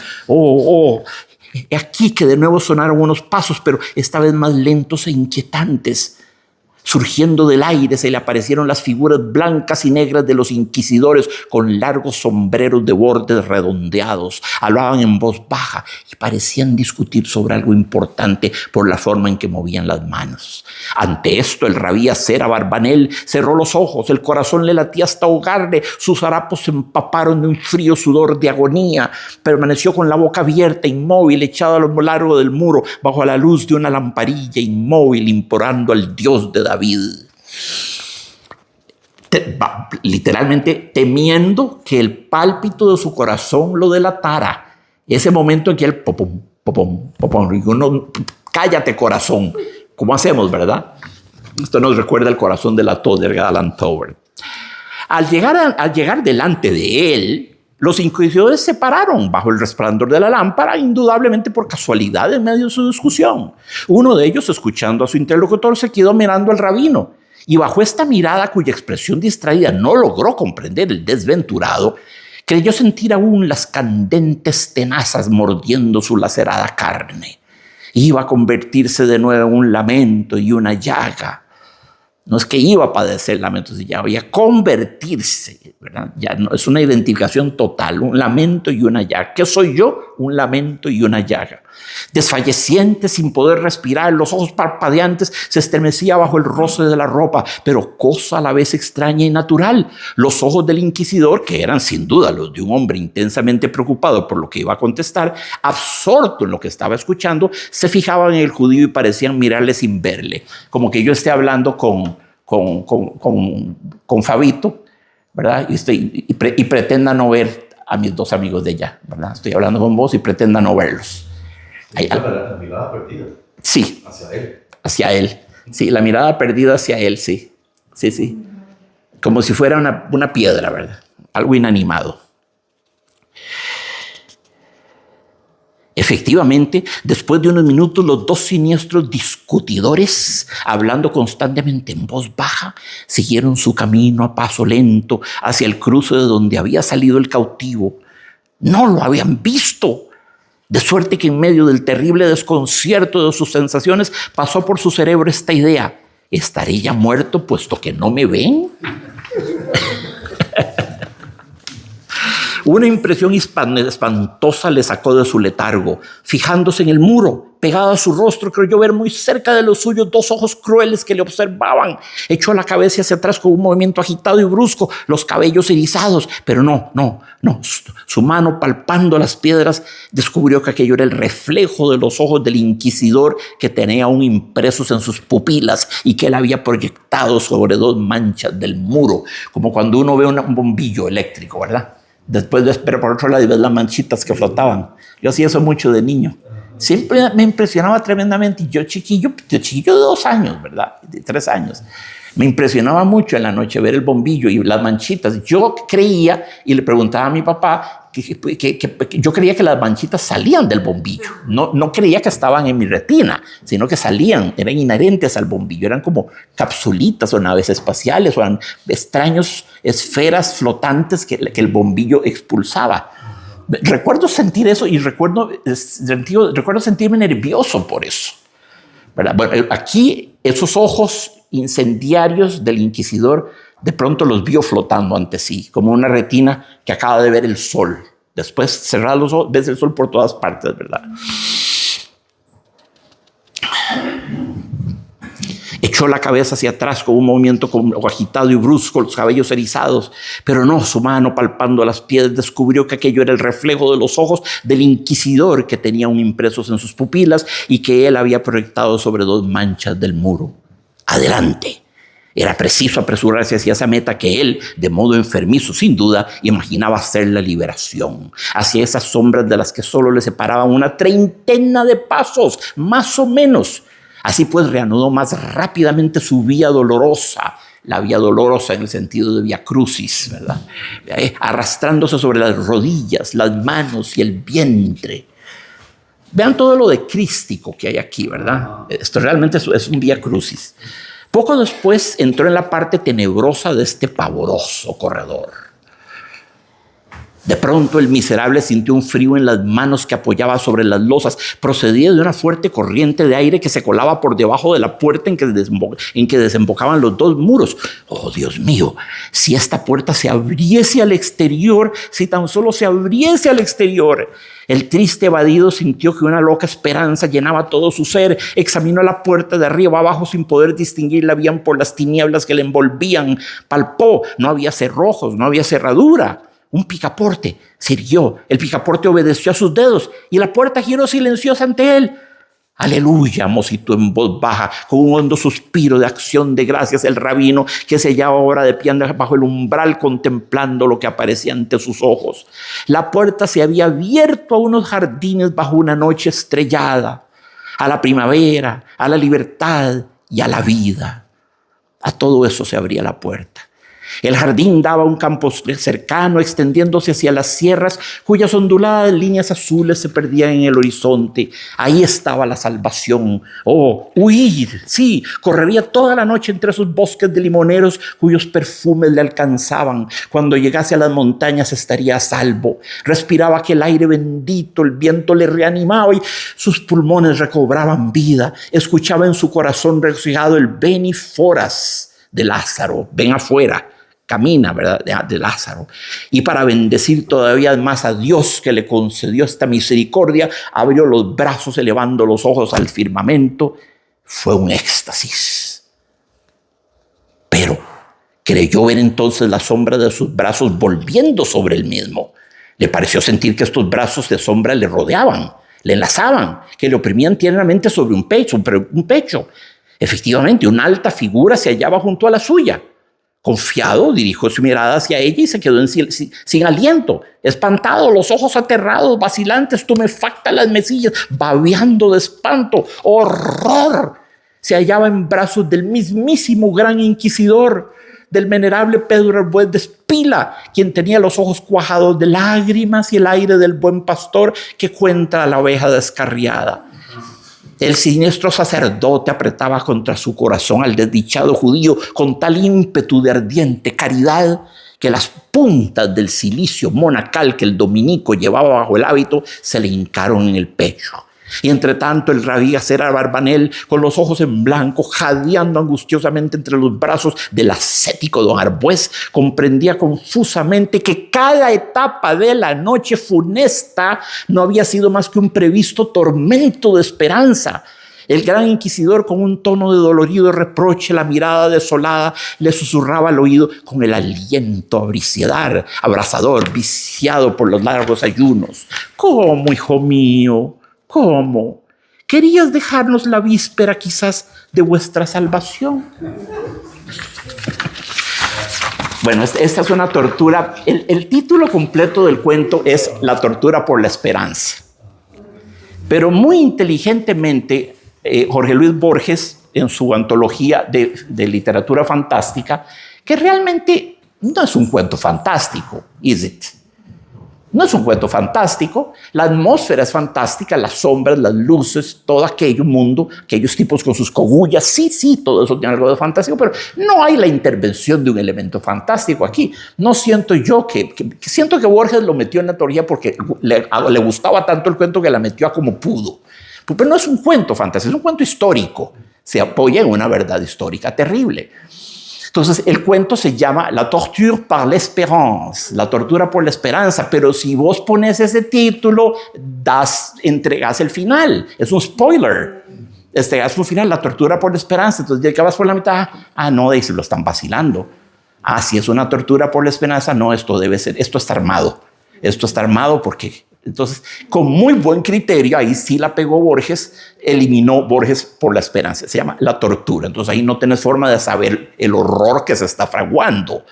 Speaker 2: Aquí que de nuevo sonaron unos pasos, pero esta vez más lentos e inquietantes. Surgiendo del aire se le aparecieron las figuras blancas y negras de los inquisidores con largos sombreros de bordes redondeados. Hablaban en voz baja y parecían discutir sobre algo importante por la forma en que movían las manos. Ante esto, el rabí Acera Barbanel cerró los ojos, el corazón le latía hasta ahogarle, sus harapos se empaparon de un frío sudor de agonía. Permaneció con la boca abierta, inmóvil, echado a lo largo del muro, bajo la luz de una lamparilla, inmóvil, implorando al Dios de David. Literalmente temiendo que el pálpito de su corazón lo delatara. Ese momento en que él popom, y uno, cállate corazón, ¿cómo hacemos, verdad? Esto nos recuerda el corazón de la Toder de Alan Tower. Al llegar delante de él, los inquisidores se pararon bajo el resplandor de la lámpara, indudablemente por casualidad en medio de su discusión. Uno de ellos, escuchando a su interlocutor, se quedó mirando al rabino, y bajo esta mirada, cuya expresión distraída no logró comprender el desventurado, creyó sentir aún las candentes tenazas mordiendo su lacerada carne. Iba a convertirse de nuevo en un lamento y una llaga. No es que iba a padecer lamentos y llaga, iba a convertirse, ¿verdad? Ya no, es una identificación total, un lamento y una llaga. ¿Qué soy yo? Un lamento y una llaga. Desfalleciente, sin poder respirar, los ojos parpadeantes, se estremecía bajo el roce de la ropa, pero cosa a la vez extraña y natural. Los ojos del inquisidor, que eran sin duda los de un hombre intensamente preocupado por lo que iba a contestar, absorto en lo que estaba escuchando, se fijaban en el judío y parecían mirarle sin verle, como que yo esté hablando con Fabito, ¿verdad? Y pretenda no ver a mis dos amigos de allá, ¿verdad? Estoy hablando con vos y pretenda no verlos. Hay
Speaker 3: La mirada perdida.
Speaker 2: Sí.
Speaker 3: Hacia él.
Speaker 2: Hacia él. Sí, la mirada perdida hacia él, sí. Sí, sí. Como si fuera una piedra, ¿verdad? Algo inanimado. Efectivamente, después de unos minutos, los dos siniestros discutidores, hablando constantemente en voz baja, siguieron su camino a paso lento hacia el cruce de donde había salido el cautivo. No lo habían visto, de suerte que en medio del terrible desconcierto de sus sensaciones pasó por su cerebro esta idea: ¿estaré ya muerto puesto que no me ven? Una impresión espantosa le sacó de su letargo. Fijándose en el muro, pegado a su rostro, creyó ver muy cerca de los suyos dos ojos crueles que le observaban. Echó la cabeza hacia atrás con un movimiento agitado y brusco, los cabellos erizados. Pero no. Su mano, palpando las piedras, descubrió que aquello era el reflejo de los ojos del inquisidor que tenía aún impresos en sus pupilas y que él había proyectado sobre dos manchas del muro, como cuando uno ve un bombillo eléctrico, ¿verdad? Después ves, pero por otro lado, y ves las manchitas que flotaban. Yo hacía eso mucho de niño. Siempre me impresionaba tremendamente. Y yo chiquillo de 2 años, ¿verdad? De 3 años. Me impresionaba mucho en la noche ver el bombillo y las manchitas. Yo creía, y le preguntaba a mi papá, que yo creía que las manchitas salían del bombillo. No creía que estaban en mi retina, sino que salían, eran inherentes al bombillo. Eran como capsulitas o naves espaciales, o eran extraños esferas flotantes que el bombillo expulsaba. Recuerdo sentir eso y recuerdo sentirme nervioso por eso, ¿verdad? Bueno, aquí esos ojos incendiarios del inquisidor de pronto los vio flotando ante sí, como una retina que acaba de ver el sol. Después, cerrar los ojos, ves el sol por todas partes, ¿verdad? Echó la cabeza hacia atrás con un movimiento agitado y brusco, los cabellos erizados. Pero no, su mano palpando las piedras descubrió que aquello era el reflejo de los ojos del inquisidor que tenía aún impresos en sus pupilas y que él había proyectado sobre 2 manchas del muro. Adelante. Era preciso apresurarse hacia esa meta que él, de modo enfermizo sin duda, imaginaba ser la liberación. Hacia esas sombras de las que solo le separaban una 30 de pasos, más o menos. Así pues reanudó más rápidamente su vía dolorosa, la vía dolorosa en el sentido de vía crucis, ¿verdad? Arrastrándose sobre las rodillas, las manos y el vientre. Vean todo lo de crístico que hay aquí, ¿verdad? Esto realmente es un vía crucis. Poco después entró en la parte tenebrosa de este pavoroso corredor. De pronto el miserable sintió un frío en las manos que apoyaba sobre las losas. Procedía de una fuerte corriente de aire que se colaba por debajo de la puerta en que desembocaban los 2 muros. Oh, Dios mío, si esta puerta se abriese al exterior, si tan solo se abriese al exterior. El triste evadido sintió que una loca esperanza llenaba todo su ser. Examinó la puerta de arriba abajo sin poder distinguirla bien por las tinieblas que le envolvían. Palpó, no había cerrojos, no había cerradura. Un picaporte se irguió. El picaporte obedeció a sus dedos y la puerta giró silenciosa ante él. Aleluya, musitó en voz baja, con un hondo suspiro de acción de gracias el rabino, que se hallaba ahora de pie bajo el umbral contemplando lo que aparecía ante sus ojos. La puerta se había abierto a unos jardines bajo una noche estrellada, a la primavera, a la libertad y a la vida. A todo eso se abría la puerta. El jardín daba a un campo cercano, extendiéndose hacia las sierras, cuyas onduladas líneas azules se perdían en el horizonte. Ahí estaba la salvación. Oh, huir, sí, correría toda la noche entre esos bosques de limoneros cuyos perfumes le alcanzaban. Cuando llegase a las montañas estaría a salvo. Respiraba aquel aire bendito, el viento le reanimaba y sus pulmones recobraban vida. Escuchaba en su corazón regocijado el ven y foras de Lázaro, ven afuera. Camina, ¿verdad?, de Lázaro. Y para bendecir todavía más a Dios que le concedió esta misericordia, abrió los brazos elevando los ojos al firmamento. Fue un éxtasis. Pero creyó ver entonces la sombra de sus brazos volviendo sobre él mismo. Le pareció sentir que estos brazos de sombra le rodeaban, le enlazaban, que le oprimían tiernamente sobre un pecho. Efectivamente, una alta figura se hallaba junto a la suya. Confiado, dirigió su mirada hacia ella y se quedó sin aliento, espantado, los ojos aterrados, vacilantes, tumefacta las mejillas, babeando de espanto. ¡Horror! Se hallaba en brazos del mismísimo gran inquisidor, del venerable Pedro Arbues de Espila, quien tenía los ojos cuajados de lágrimas y el aire del buen pastor que cuenta a la oveja descarriada. El siniestro sacerdote apretaba contra su corazón al desdichado judío con tal ímpetu de ardiente caridad que las puntas del cilicio monacal que el dominico llevaba bajo el hábito se le hincaron en el pecho. Y entre tanto el rabí Gacera Barbanel, con los ojos en blanco, jadeando angustiosamente entre los brazos del ascético don Arbues, comprendía confusamente que cada etapa de la noche funesta no había sido más que un previsto tormento de esperanza. El gran inquisidor, con un tono de dolorido reproche, la mirada desolada, le susurraba al oído con el aliento abrasador, viciado por los largos ayunos: ¿Cómo, hijo mío? ¿Cómo? ¿Querías dejarnos la víspera quizás de vuestra salvación? Bueno, esta es una tortura. El título completo del cuento es La tortura por la esperanza. Pero muy inteligentemente, Jorge Luis Borges, en su antología de literatura fantástica, que realmente no es un cuento fantástico, ¿is it? No es un cuento fantástico, la atmósfera es fantástica, las sombras, las luces, todo aquello mundo, aquellos tipos con sus cogullas, sí, todo eso tiene algo de fantástico, pero no hay la intervención de un elemento fantástico aquí. No siento yo siento que Borges lo metió en la teoría porque le gustaba tanto el cuento que la metió a como pudo. Pero no es un cuento fantástico, es un cuento histórico, se apoya en una verdad histórica terrible. Entonces, el cuento se llama La torture par l'espérance, la tortura por la esperanza, pero si vos pones ese título, entregas el final, es un spoiler. Entregas un final, la tortura por la esperanza, entonces ya que vas por la mitad, no, dice, lo están vacilando. Si es una tortura por la esperanza, no, esto está armado porque... Entonces, con muy buen criterio, ahí sí la pegó Borges, eliminó Borges por la esperanza. Se llama La tortura. Entonces, ahí no tenés forma de saber el horror que se está fraguando.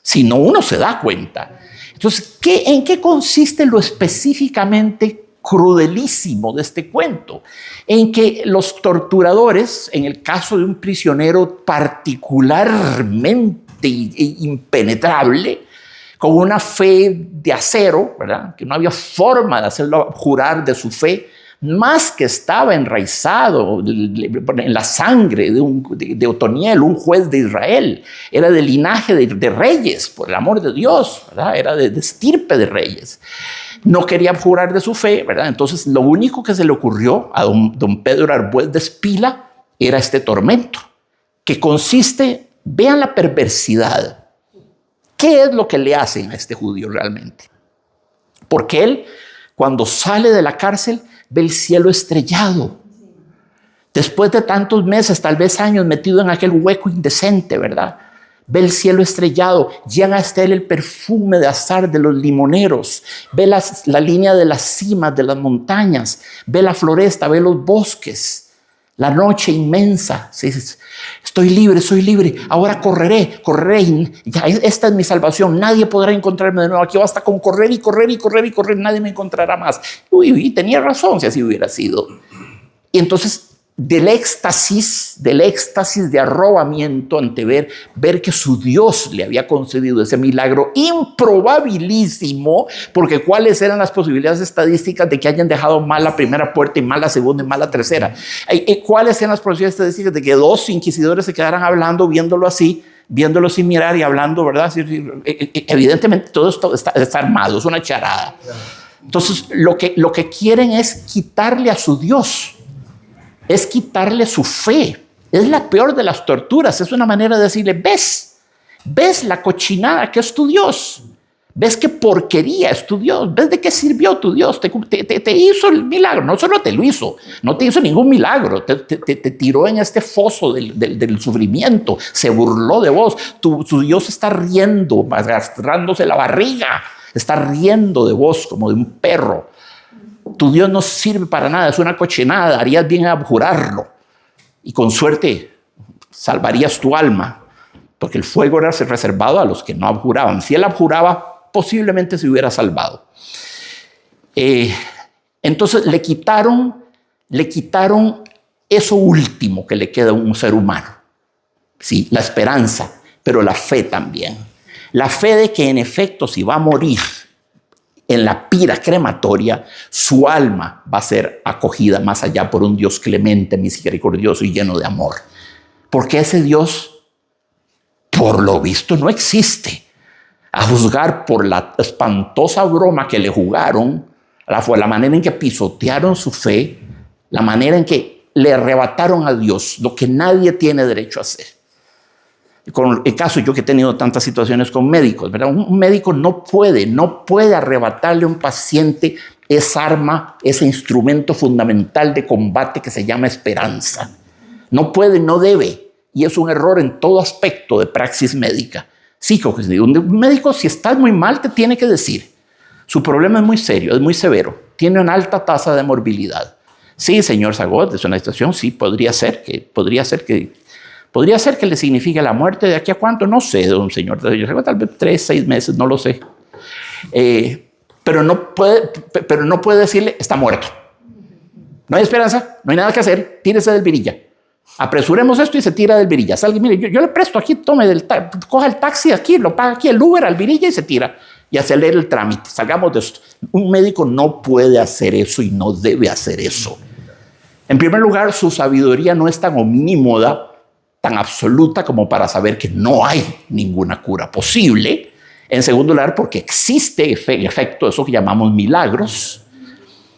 Speaker 2: Si no, uno se da cuenta. Entonces, ¿en qué consiste lo específicamente crudelísimo de este cuento? En que los torturadores, en el caso de un prisionero particularmente impenetrable, con una fe de acero, ¿verdad?, que no había forma de hacerlo jurar de su fe, más que estaba enraizado en la sangre de Otoniel, un juez de Israel. Era de linaje de reyes, por el amor de Dios, ¿verdad? Era de estirpe de reyes. No quería jurar de su fe, ¿verdad? Entonces, lo único que se le ocurrió a don Pedro Arbues de Espila era este tormento, que consiste, vean la perversidad. ¿Qué es lo que le hacen a este judío realmente? Porque él, cuando sale de la cárcel, ve el cielo estrellado. Después de tantos meses, tal vez años, metido en aquel hueco indecente, ¿verdad? Ve el cielo estrellado, llega hasta él el perfume de azahar de los limoneros, ve la línea de las cimas de las montañas, ve la floresta, ve los bosques, la noche inmensa. Sí, soy libre, ahora correré, ya, esta es mi salvación, nadie podrá encontrarme de nuevo, aquí basta con correr, nadie me encontrará más. Uy, tenía razón si así hubiera sido. Y entonces, del éxtasis de arrobamiento ante ver que su Dios le había concedido ese milagro improbabilísimo, porque ¿cuáles eran las posibilidades estadísticas de que hayan dejado mal la primera puerta y mal la segunda y mal la tercera? ¿Cuáles eran las posibilidades estadísticas de que dos inquisidores se quedaran hablando, viéndolo sin mirar y hablando, ¿verdad? Evidentemente todo esto está armado, es una charada. Entonces, lo que quieren es quitarle a su Dios, es quitarle su fe. Es la peor de las torturas. Es una manera de decirle, ves la cochinada que es tu Dios, ves qué porquería es tu Dios, ves de qué sirvió tu Dios, te hizo el milagro, no solo te lo hizo, no te hizo ningún milagro, te tiró en este foso del sufrimiento, se burló de vos, tu Dios está riendo, arrastrándose la barriga, está riendo de vos como de un perro. Tu Dios no sirve para nada, es una cochinada, harías bien a abjurarlo y con suerte salvarías tu alma. porque el fuego era reservado a los que no abjuraban. Si él abjuraba, posiblemente se hubiera salvado. Entonces le quitaron eso último que le queda a un ser humano. Sí, la esperanza, pero la fe también. La fe de que en efecto, si va a morir en la pira crematoria, su alma va a ser acogida más allá por un Dios clemente, misericordioso y lleno de amor. Porque ese Dios, por lo visto, no existe. A juzgar por la espantosa broma que le jugaron, la manera en que pisotearon su fe, la manera en que le arrebataron a Dios lo que nadie tiene derecho a hacer. Con el caso, yo que he tenido tantas situaciones con médicos, ¿verdad? Un médico no puede arrebatarle a un paciente esa arma, ese instrumento fundamental de combate que se llama esperanza. No puede, no debe. Y es un error en todo aspecto de praxis médica. Sí, un médico, si estás muy mal, te tiene que decir. Su problema es muy serio, es muy severo. Tiene una alta tasa de morbilidad. Sí, señor Zagot, es una situación, sí, podría ser que le signifique la muerte. ¿De aquí a cuánto? No sé, don señor. Tal vez 3, 6 meses, no lo sé. Pero no puede decirle, está muerto. No hay esperanza, no hay nada que hacer, tírese del virilla. Apresuremos esto y se tira del virilla. Salga, mire, yo le presto aquí, coja el taxi aquí, lo paga aquí, el Uber al virilla y se tira. Y acelera el trámite. Salgamos de esto. Un médico no puede hacer eso y no debe hacer eso. En primer lugar, su sabiduría no es tan omnímoda, tan absoluta como para saber que no hay ninguna cura posible. En segundo lugar, porque existe en efecto eso que llamamos milagros.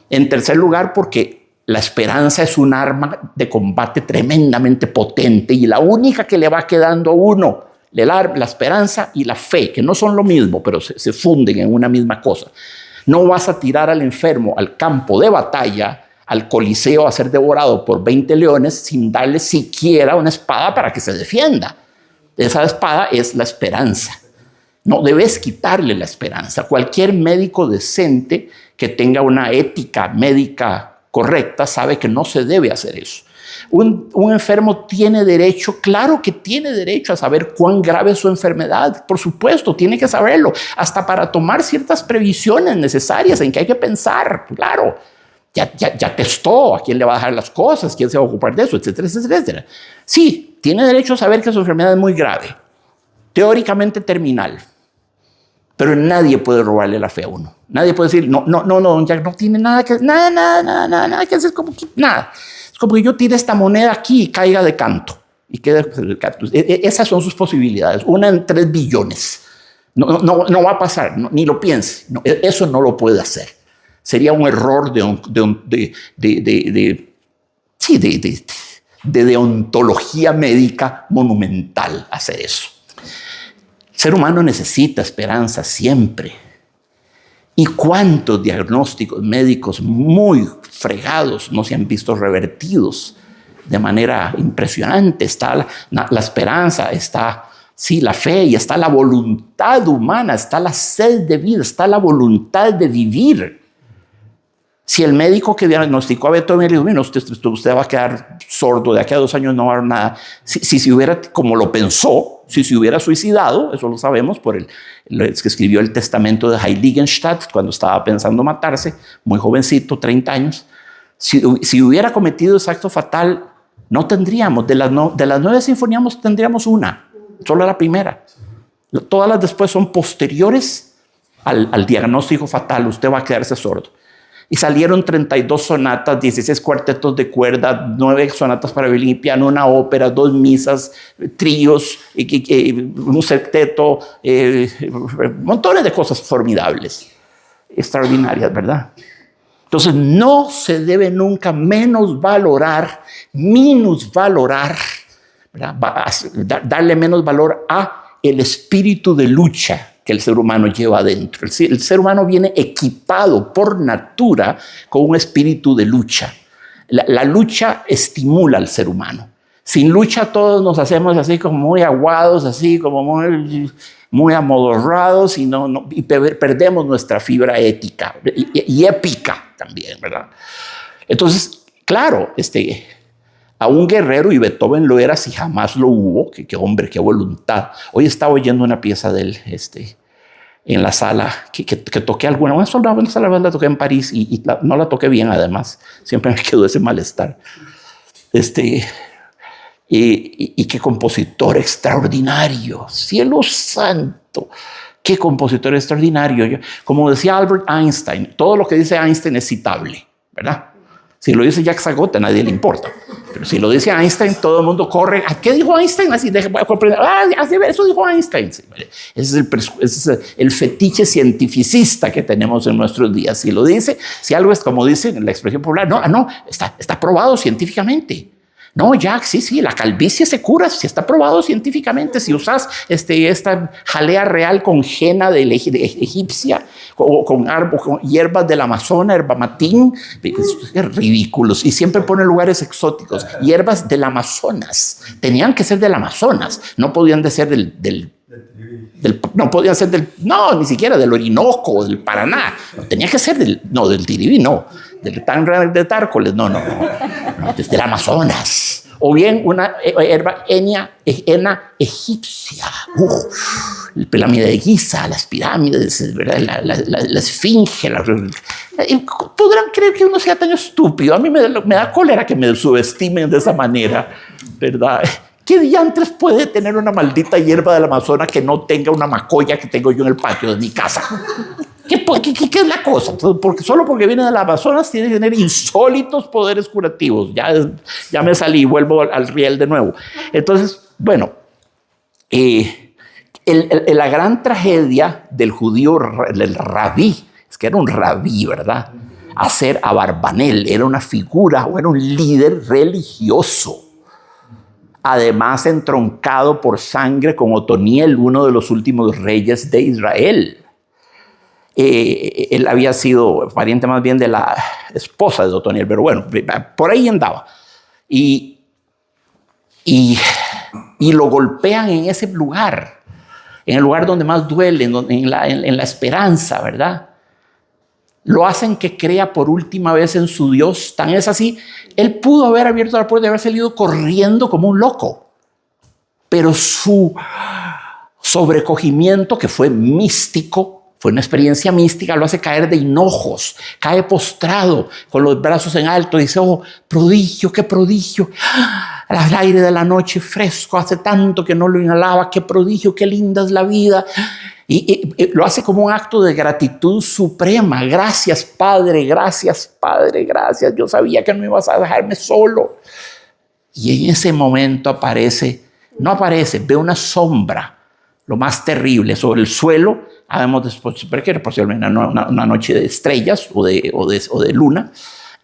Speaker 2: En tercer lugar, porque la esperanza es un arma de combate tremendamente potente y la única que le va quedando a uno, la esperanza y la fe, que no son lo mismo, pero se funden en una misma cosa. No vas a tirar al enfermo al campo de batalla, al coliseo, a ser devorado por 20 leones sin darle siquiera una espada para que se defienda. Esa espada es la esperanza. No debes quitarle la esperanza. Cualquier médico decente que tenga una ética médica correcta sabe que no se debe hacer eso. Un enfermo tiene derecho, claro que tiene derecho a saber cuán grave es su enfermedad. Por supuesto, tiene que saberlo, hasta para tomar ciertas previsiones necesarias en que hay que pensar, claro. Ya testó a quién le va a dejar las cosas, quién se va a ocupar de eso, etcétera, etcétera, etcétera. Sí, tiene derecho a saber que su enfermedad es muy grave, teóricamente terminal, pero nadie puede robarle la fe a uno. Nadie puede decir, no, ya no tiene nada que hacer, como que nada. Es como que yo tire esta moneda aquí y caiga de canto. Y quede de canto. Esas son sus posibilidades, 1 en 3 billones. No va a pasar, ni lo piense. No, eso no lo puede hacer. Sería un error de deontología médica monumental hacer eso. El ser humano necesita esperanza siempre. ¿Y cuántos diagnósticos médicos muy fregados no se han visto revertidos de manera impresionante? Está la esperanza, está la fe y está la voluntad humana, está la sed de vida, está la voluntad de vivir. Si el médico que diagnosticó a Beethoven le dijo, bueno, usted va a quedar sordo, de aquí a 2 años no va a haber nada. Si se hubiera, como lo pensó, si se hubiera suicidado, eso lo sabemos por el que escribió el testamento de Heiligenstadt cuando estaba pensando matarse, muy jovencito, 30 años. Si hubiera cometido ese acto fatal, no tendríamos, de las 9 sinfonías tendríamos una, solo la primera. Todas las después son posteriores al diagnóstico fatal, usted va a quedarse sordo. Y salieron 32 sonatas, 16 cuartetos de cuerda, 9 sonatas para violín y piano, una ópera, 2 misas, tríos, un septeto, montones de cosas formidables, extraordinarias, ¿verdad? Entonces no se debe nunca minusvalorar, ¿verdad? Darle menos valor a el espíritu de lucha que el ser humano lleva adentro. El ser humano viene equipado por natura con un espíritu de lucha. La lucha estimula al ser humano. Sin lucha todos nos hacemos así como muy aguados, así como muy amodorrados y perdemos nuestra fibra ética y épica también, ¿verdad? Entonces, claro, a un guerrero, y Beethoven lo era si jamás lo hubo, que hombre, qué voluntad. Hoy estaba oyendo una pieza de él en la sala, que toqué alguna vez la toqué en París y no la toqué bien además, siempre me quedó ese malestar. Y qué compositor extraordinario, cielo santo, qué compositor extraordinario. Como decía Albert Einstein, todo lo que dice Einstein es citable, ¿verdad? Si lo dice Jacques Sagot, a nadie le importa. Pero si lo dice Einstein, todo el mundo corre. ¿Qué dijo Einstein? Así, eso dijo Einstein. Sí, ese es el fetiche cientificista que tenemos en nuestros días. Si lo dice, si algo es como dice en la expresión popular, no, está probado científicamente. No, Jack, sí, la calvicie se cura, si está probado científicamente. Si usas esta jalea real con jena de egipcia o con hierbas del Amazonas, herbamatín, es ridículos. Y siempre ponen lugares exóticos. Hierbas del Amazonas. Tenían que ser del Amazonas. No podían de ser no, ni siquiera del Orinoco, del Paraná. No, tenía que ser del Tiribí, no. Del de Tárcoles, no, desde el Amazonas. O bien una hierba hena egipcia. La pirámide de Giza, las pirámides, ¿verdad? La esfinge. Podrán creer que uno sea tan estúpido. A mí me da cólera que me subestimen de esa manera, ¿verdad? ¿Qué diantres puede tener una maldita hierba del Amazonas que no tenga una macoya que tengo yo en el patio de mi casa? ¿Qué es la cosa? Solo porque viene del Amazonas tiene que tener insólitos poderes curativos. Ya me salí, vuelvo al riel de nuevo. Entonces, bueno, la gran tragedia del judío, del rabí, es que era un rabí, ¿verdad? Hacer a Abarbanel, era una figura o era un líder religioso. Además, entroncado por sangre con Otoniel, uno de los últimos reyes de Israel. Él había sido pariente más bien de la esposa de Otoniel, pero bueno, por ahí andaba. Y lo golpean en ese lugar, en el lugar donde más duele, en la esperanza, ¿verdad? Lo hacen que crea por última vez en su Dios. Tan es así, él pudo haber abierto la puerta y haber salido corriendo como un loco. Pero su sobrecogimiento, que fue místico, fue una experiencia mística, lo hace caer de hinojos, cae postrado, con los brazos en alto, y dice, oh, prodigio, qué prodigio. Al aire de la noche fresco, hace tanto que no lo inhalaba, qué prodigio, qué linda es la vida. Y lo hace como un acto de gratitud suprema. Gracias, Padre, gracias, Padre, gracias. Yo sabía que no ibas a dejarme solo. Y en ese momento ve una sombra, lo más terrible, sobre el suelo. Habemos después, porque era posiblemente una noche de estrellas o de luna.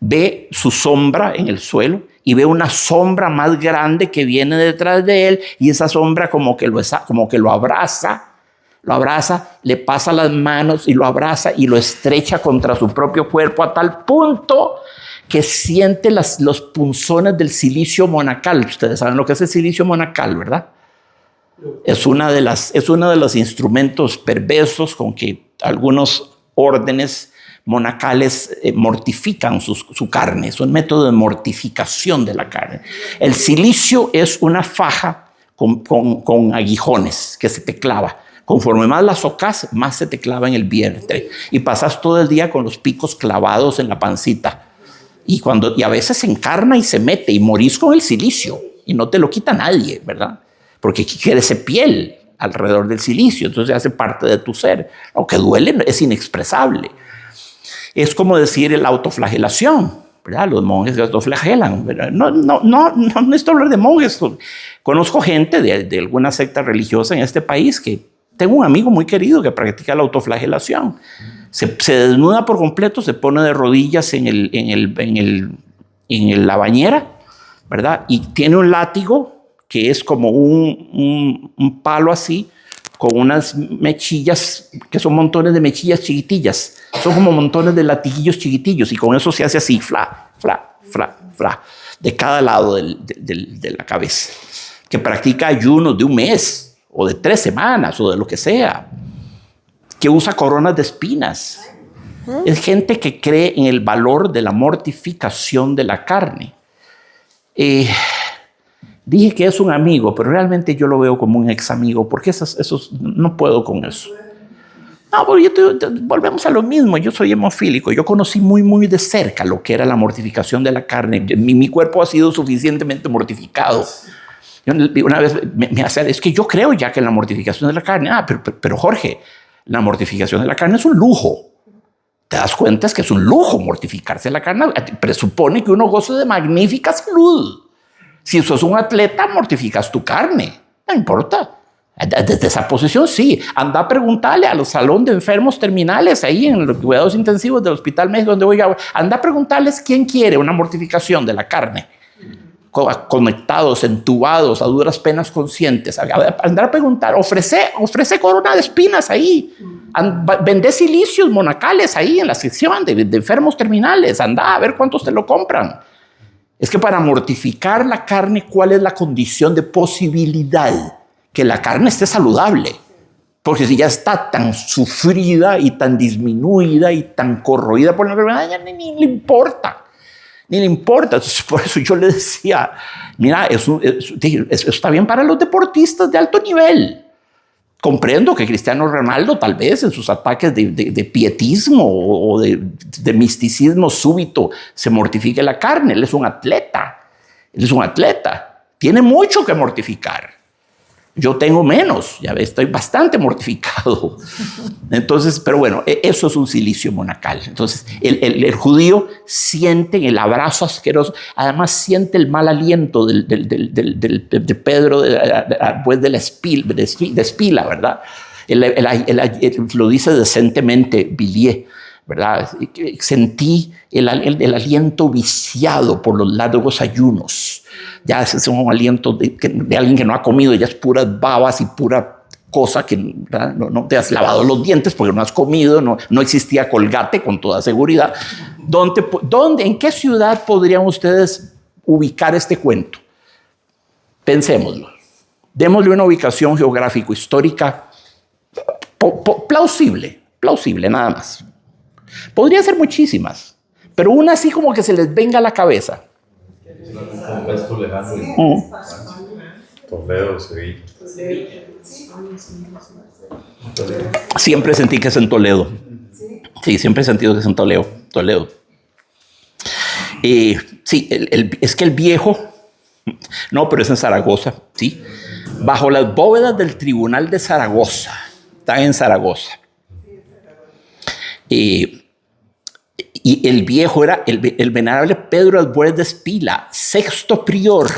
Speaker 2: Ve su sombra en el suelo y ve una sombra más grande que viene detrás de él, y esa sombra como que lo abraza, le pasa las manos y lo abraza y lo estrecha contra su propio cuerpo a tal punto que siente los punzones del silicio monacal. Ustedes saben lo que es el silicio monacal, ¿verdad? Es uno de los instrumentos perversos con que algunos órdenes monacales mortifican su carne. Es un método de mortificación de la carne. El silicio es una faja con aguijones que se te clava. Conforme más la socas, más se te clava en el vientre. Y pasas todo el día con los picos clavados en la pancita. Y a veces se encarna y se mete y morís con el silicio. Y no te lo quita nadie, ¿verdad? Porque crece piel alrededor del silicio. Entonces hace parte de tu ser. Aunque duele, es inexpresable. Es como decir la autoflagelación, ¿verdad? Los monjes se autoflagelan, ¿verdad? No necesito hablar de monjes. Conozco gente de alguna secta religiosa en este país que tengo un amigo muy querido que practica la autoflagelación. Se desnuda por completo, se pone de rodillas en la bañera, ¿verdad? Y tiene un látigo que es como un palo así, con unas mechillas, que son montones de mechillas chiquitillas. Son como montones de latiguillos chiquitillos, y con eso se hace así, fla, fla, fla, fla, de cada lado de la cabeza. Que practica ayunos de un mes, o de 3 semanas, o de lo que sea. Que usa coronas de espinas. Es gente que cree en el valor de la mortificación de la carne. Dije que es un amigo, pero realmente yo lo veo como un ex amigo, porque no puedo con eso. No, volvemos a lo mismo. Yo soy hemofílico. Yo conocí muy de cerca lo que era la mortificación de la carne. Mi cuerpo ha sido suficientemente mortificado. Una vez me hace, es que yo creo ya que en la mortificación de la carne, pero Jorge, la mortificación de la carne es un lujo. Te das cuenta es que es un lujo mortificarse la carne. Presupone que uno goce de magnífica salud. Si sos un atleta, mortificas tu carne. No importa. Desde esa posición, sí. Anda a preguntarle a los salón de enfermos terminales ahí en los cuidados intensivos del Hospital México donde voy a... Anda a preguntarles quién quiere una mortificación de la carne. Conectados, entubados, a duras penas conscientes. Andar a preguntar, ofrece corona de espinas ahí. Vende silicios monacales ahí en la sección de enfermos terminales. Anda a ver cuántos te lo compran. Es que para mortificar la carne, ¿cuál es la condición de posibilidad? Que la carne esté saludable. Porque si ya está tan sufrida y tan disminuida y tan corroída por la enfermedad, ya ni le importa. Ni le importa. Entonces, por eso yo le decía, mira, eso está bien para los deportistas de alto nivel. Comprendo que Cristiano Ronaldo tal vez en sus ataques de pietismo o de misticismo súbito se mortifique la carne. Él es un atleta. Él es un atleta. Tiene mucho que mortificar. Yo tengo menos, ya ves, estoy bastante mortificado. Entonces, pero bueno, eso es un cilicio monacal. Entonces, el judío siente el abrazo asqueroso, además siente el mal aliento de Pedro, pues de la espila, ¿verdad? Lo dice decentemente Villiers, ¿verdad? Sentí el aliento viciado por los largos ayunos. Ya es un aliento de alguien que no ha comido, ya es puras babas y pura cosa que no te has lavado los dientes porque no has comido, no existía Colgate con toda seguridad. ¿En qué ciudad podrían ustedes ubicar este cuento? Pensémoslo. Démosle una ubicación geográfico-histórica plausible nada más. Podría ser muchísimas, pero una así como que se les venga a la cabeza.
Speaker 3: Un gesto lejano. Toledo, Sevilla.
Speaker 2: Siempre sentí que es en Toledo. Sí, siempre he sentido que es en Toledo. Sí, es que el viejo... No, pero es en Zaragoza, ¿sí? Bajo las bóvedas del Tribunal de Zaragoza. Está en Zaragoza. Y el viejo era el venerable Pedro Albuérez de Espila, sexto prior,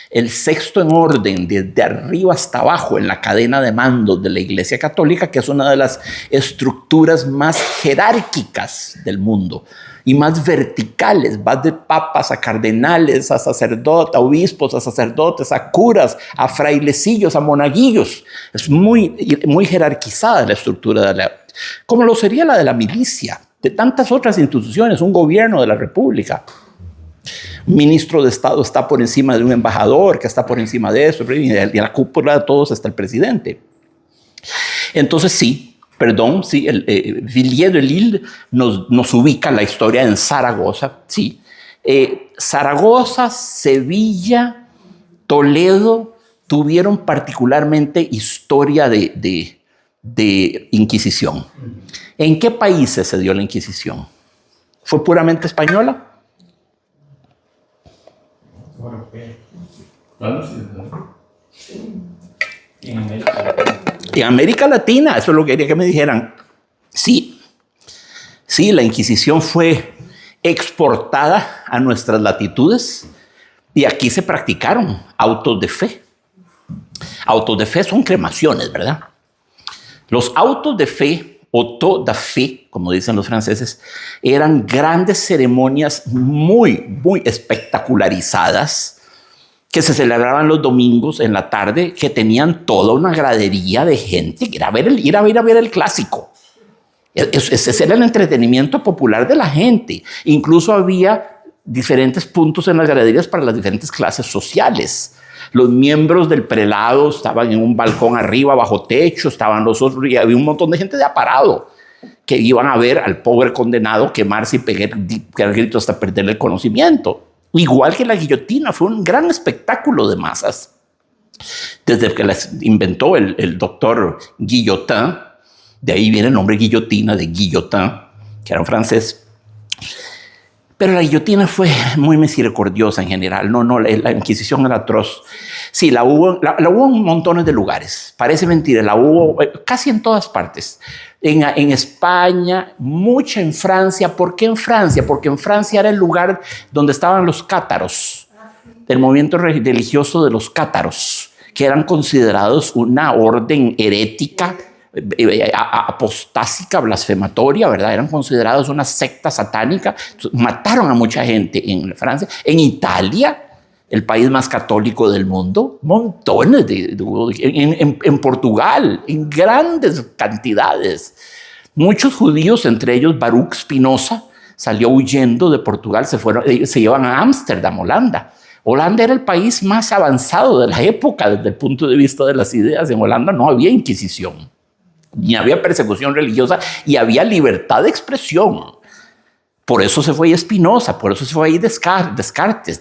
Speaker 2: el sexto en orden, desde arriba hasta abajo en la cadena de mandos de la Iglesia Católica, que es una de las estructuras más jerárquicas del mundo y más verticales. Vas de papas a cardenales, a sacerdotes, a obispos, a sacerdotes, a curas, a frailecillos, a monaguillos. Es muy jerarquizada la estructura como lo sería la de la milicia, de tantas otras instituciones, un gobierno de la República. Un ministro de Estado está por encima de un embajador, que está por encima de eso, y en la cúpula de todos está el presidente. Entonces sí, Villiers de Lille nos ubica la historia en Zaragoza, sí. Zaragoza, Sevilla, Toledo tuvieron particularmente historia de Inquisición. ¿En qué países se dio la Inquisición? ¿Fue puramente española? En América Latina, eso es lo que quería que me dijeran. Sí, la Inquisición fue exportada a nuestras latitudes y aquí se practicaron autos de fe. Autos de fe son cremaciones, ¿verdad? Los autos de fe, auto da fe, como dicen los franceses, eran grandes ceremonias muy espectacularizadas que se celebraban los domingos en la tarde, que tenían toda una gradería de gente, ir a ver el clásico. Ese era el entretenimiento popular de la gente. Incluso había diferentes puntos en las graderías para las diferentes clases sociales. Los miembros del prelado estaban en un balcón arriba, bajo techo, estaban los otros, y había un montón de gente de aparado que iban a ver al pobre condenado quemarse y pegar gritos hasta perder el conocimiento. Igual que la guillotina, fue un gran espectáculo de masas. Desde que las inventó el doctor Guillotin, de ahí viene el nombre guillotina, de Guillotin, que era un francés. Pero la guillotina fue muy misericordiosa en general. La Inquisición era atroz. Sí, la hubo en montones de lugares. Parece mentira, la hubo casi en todas partes. En España, mucha en Francia. ¿Por qué en Francia? Porque en Francia era el lugar donde estaban los cátaros, el movimiento religioso de los cátaros, que eran considerados una orden herética, apostásica, blasfematoria, ¿verdad? Eran considerados una secta satánica. Mataron a mucha gente en Francia. En Italia, el país más católico del mundo, montones en Portugal, en grandes cantidades. Muchos judíos, entre ellos Baruch Spinoza, salió huyendo de Portugal, se llevan a Ámsterdam, Holanda. Holanda era el país más avanzado de la época desde el punto de vista de las ideas. En Holanda no había Inquisición, ni había persecución religiosa, y había libertad de expresión. Por eso se fue ahí Spinoza, por eso se fue ahí Descartes,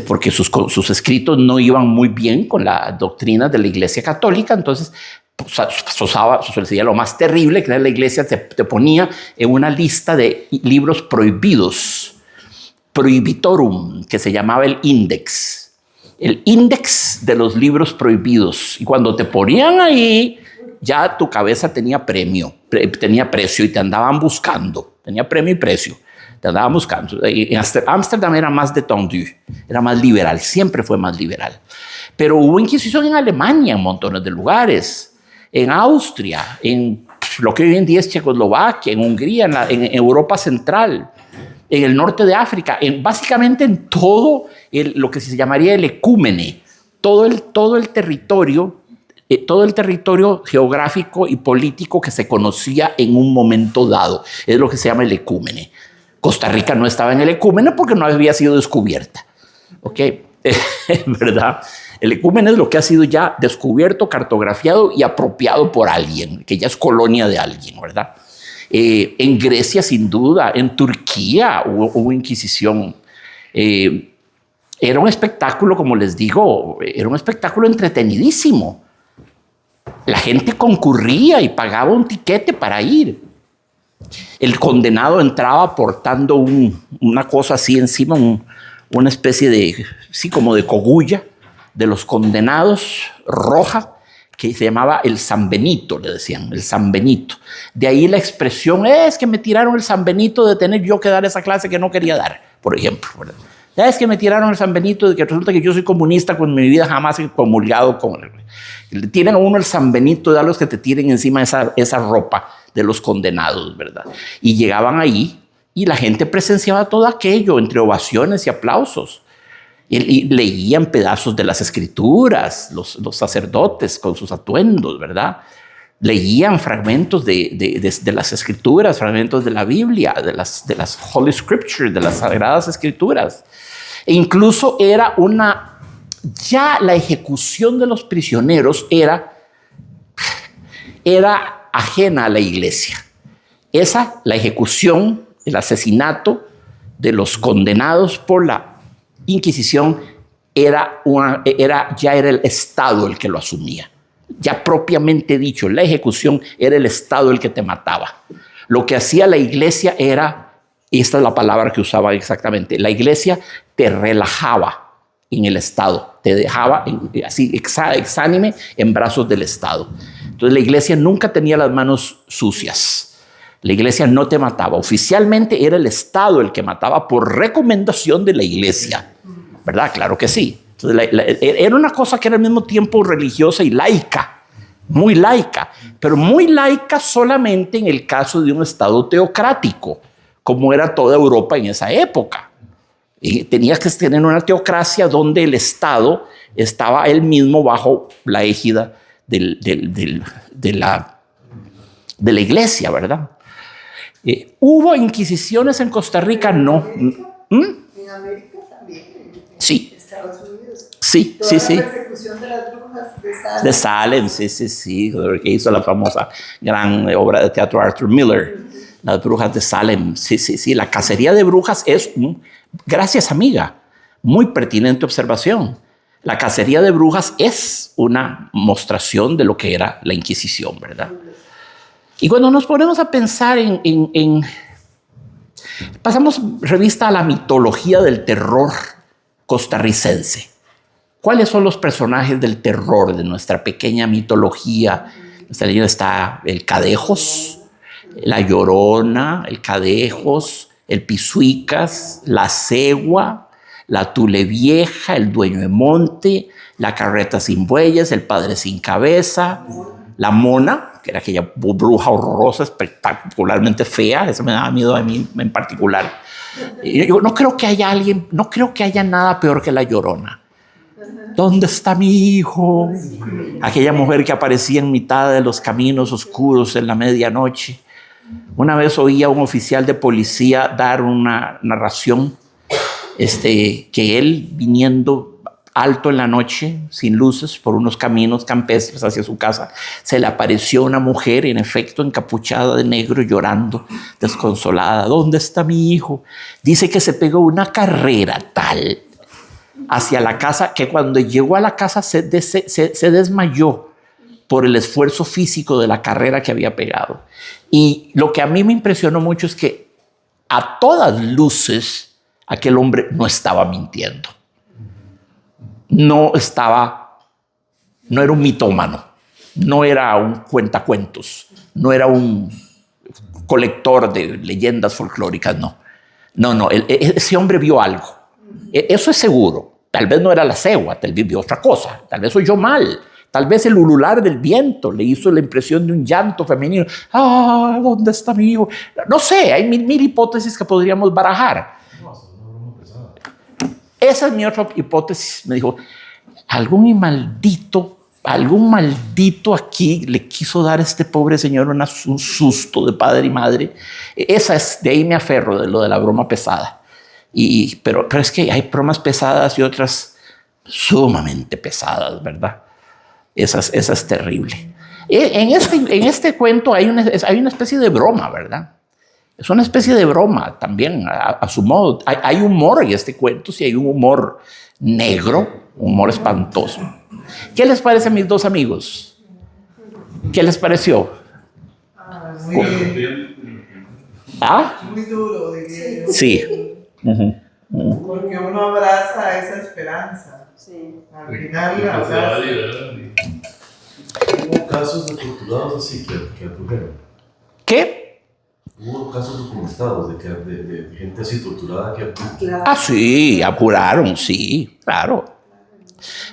Speaker 2: porque sus escritos no iban muy bien con las doctrinas de la Iglesia Católica. Entonces sucedía lo más terrible, que la Iglesia te ponía en una lista de libros prohibidos, prohibitorum, que se llamaba el índex de los libros prohibidos. Y cuando te ponían ahí, ya tu cabeza tenía precio, y te andaban buscando. Tenía premio y precio, te andaban buscando. En Ámsterdam era más détendu, era más liberal, siempre fue más liberal. Pero hubo Inquisición en Alemania, en montones de lugares, en Austria, en lo que hoy en día es Checoslovaquia, en Hungría, en Europa Central, en el norte de África, básicamente en todo lo que se llamaría el ecúmene, todo el territorio geográfico y político que se conocía en un momento dado. Es lo que se llama el ecúmene. Costa Rica no estaba en el ecúmene porque no había sido descubierta. ¿Ok? ¿Verdad? El ecúmene es lo que ha sido ya descubierto, cartografiado y apropiado por alguien, que ya es colonia de alguien, ¿verdad? En Grecia, sin duda, en Turquía hubo Inquisición. Era un espectáculo, como les digo, era un espectáculo entretenidísimo. La gente concurría y pagaba un tiquete para ir. El condenado entraba portando una cosa así encima, una especie de, sí, como de cogulla de los condenados, roja, que se llamaba el San Benito, le decían, el San Benito. De ahí la expresión, es que me tiraron el San Benito de tener yo que dar esa clase que no quería dar, por ejemplo, ¿verdad? Es que me tiraron el San Benito de que resulta que yo soy comunista, con mi vida jamás he comulgado con él. Le tiran a uno el San Benito, de los que te tiren encima esa ropa de los condenados, ¿verdad? Y llegaban ahí y la gente presenciaba todo aquello entre ovaciones y aplausos. Y leían pedazos de las escrituras, los sacerdotes con sus atuendos, ¿verdad? Leían fragmentos de las escrituras, fragmentos de la Biblia, de las Holy Scriptures, de las Sagradas Escrituras. E incluso ya la ejecución de los prisioneros era ajena a la iglesia. La ejecución, el asesinato de los condenados por la Inquisición ya era el Estado el que lo asumía. Ya propiamente dicho, la ejecución era el Estado el que te mataba. Lo que hacía la iglesia era, y esta es la palabra que usaba exactamente, la iglesia te relajaba en el Estado, te dejaba así exánime en brazos del Estado. Entonces la iglesia nunca tenía las manos sucias. La iglesia no te mataba. Oficialmente era el Estado el que mataba por recomendación de la iglesia. ¿Verdad? Claro que sí. Entonces, era una cosa que era al mismo tiempo religiosa y laica. Muy laica. Pero muy laica solamente en el caso de un Estado teocrático, como era toda Europa en esa época. Y tenías que tener una teocracia donde el Estado estaba él mismo bajo la égida de la iglesia, ¿verdad? ¿Hubo inquisiciones en Costa Rica? No.
Speaker 4: En América también.
Speaker 2: Sí.
Speaker 4: Estados Unidos.
Speaker 2: Sí.
Speaker 4: La persecución de las brujas de Salem.
Speaker 2: De Salem, sí. Que hizo la famosa gran obra de teatro Arthur Miller. Las brujas de Salem, sí. La cacería de brujas es gracias, amiga, muy pertinente observación. La cacería de brujas es una mostración de lo que era la Inquisición, ¿verdad? Y cuando nos ponemos a pensar pasamos revista a la mitología del terror costarricense. ¿Cuáles son los personajes del terror de nuestra pequeña mitología? Nuestra leyenda está el Cadejos, la Llorona, el Cadejos, el Pisuicas, la Cegua, la Tule Vieja, el Dueño de Monte, la Carreta sin Bueyes, el Padre sin Cabeza, la Mona, que era aquella bruja horrorosa, espectacularmente fea. Eso me daba miedo a mí en particular. Yo no creo que haya nada peor que la Llorona. ¿Dónde está mi hijo? Aquella mujer que aparecía en mitad de los caminos oscuros en la medianoche. Una vez oí a un oficial de policía dar una narración que él, viniendo alto en la noche, sin luces, por unos caminos campestres hacia su casa, se le apareció una mujer, en efecto, encapuchada de negro, llorando, desconsolada. ¿Dónde está mi hijo? Dice que se pegó una carrera tal hacia la casa que cuando llegó a la casa se desmayó por el esfuerzo físico de la carrera que había pegado. Y lo que a mí me impresionó mucho es que a todas luces aquel hombre no estaba mintiendo. No era un mitómano, no era un cuentacuentos, no era un colector de leyendas folclóricas, no. Ese hombre vio algo. Eso es seguro. Tal vez no era la cegua, tal vez vio otra cosa, tal vez oyó mal, tal vez el ulular del viento le hizo la impresión de un llanto femenino. Ah, ¿dónde está mi hijo? No sé, hay mil hipótesis que podríamos barajar. Esa es mi otra hipótesis. Me dijo, algún maldito aquí le quiso dar a este pobre señor un susto de padre y madre. De ahí me aferro de lo de la broma pesada. Pero es que hay bromas pesadas y otras sumamente pesadas, ¿verdad? Esa es terrible. En este cuento hay una especie de broma, ¿verdad? Es una especie de broma también, a su modo. Hay humor en este cuento, sí, hay un humor negro, un humor espantoso. ¿Qué les parece a mis dos amigos? ¿Qué les pareció?
Speaker 4: Muy duro, diría yo.
Speaker 2: Sí.
Speaker 4: Porque uno abraza esa esperanza. Sí. Al final la abraza.
Speaker 3: Hubo casos de torturados así que abrujaron.
Speaker 2: ¿Qué?
Speaker 3: Hubo casos documentados de gente así torturada que abrujaron.
Speaker 4: Claro.
Speaker 2: Ah, sí, apuraron, sí, claro.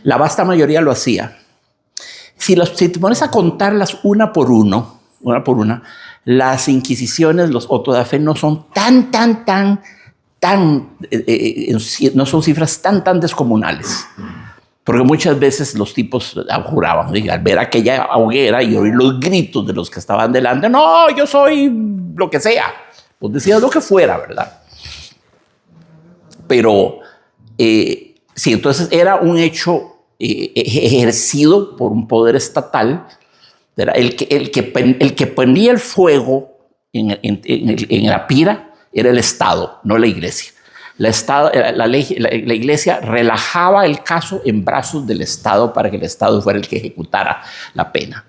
Speaker 2: La vasta mayoría lo hacía. Si te pones a contarlas una por una, las inquisiciones, los autos de fe no son no son cifras tan descomunales. Porque muchas veces los tipos juraban, al ver aquella hoguera y oír los gritos de los que estaban delante, no, yo soy lo que sea. Pues decías lo que fuera, ¿verdad? Pero sí, entonces era un hecho ejercido por un poder estatal. Era el que ponía el fuego en la pira era el Estado, no la Iglesia. La Iglesia relajaba el caso en brazos del Estado para que el Estado fuera el que ejecutara la pena.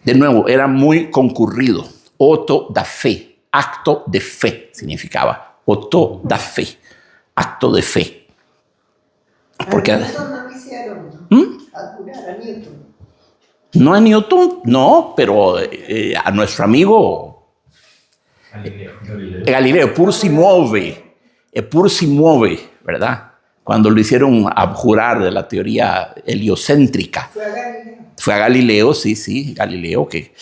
Speaker 2: De nuevo, era muy concurrido. Auto da fe, acto de fe significaba. Auto da fe, acto de fe. Porque,
Speaker 4: A Newton no lo hicieron. A curar a Newton.
Speaker 2: no a Newton, no, pero a nuestro amigo Galileo, pur si muove, ¿verdad? Cuando lo hicieron abjurar de la teoría heliocéntrica. Fue a Galileo, sí, Galileo, que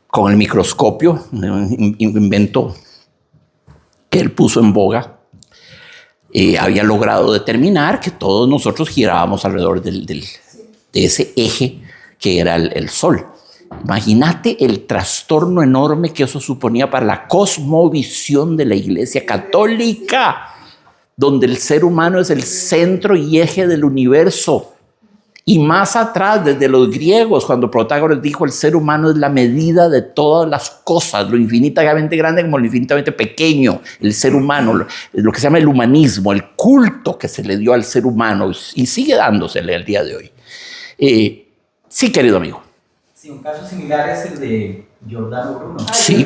Speaker 2: con el microscopio, un invento que él puso en boga, había logrado determinar que todos nosotros girábamos alrededor de ese eje que era el Sol. Imagínate el trastorno enorme que eso suponía para la cosmovisión de la Iglesia Católica, donde el ser humano es el centro y eje del universo. Y más atrás, desde los griegos, cuando Protágoras dijo el ser humano es la medida de todas las cosas, lo infinitamente grande como lo infinitamente pequeño, el ser humano, lo que se llama el humanismo, el culto que se le dio al ser humano y sigue dándosele al día de hoy. Sí, querido amigo.
Speaker 5: Sí, un caso similar es el de Giordano Bruno.
Speaker 2: Sí,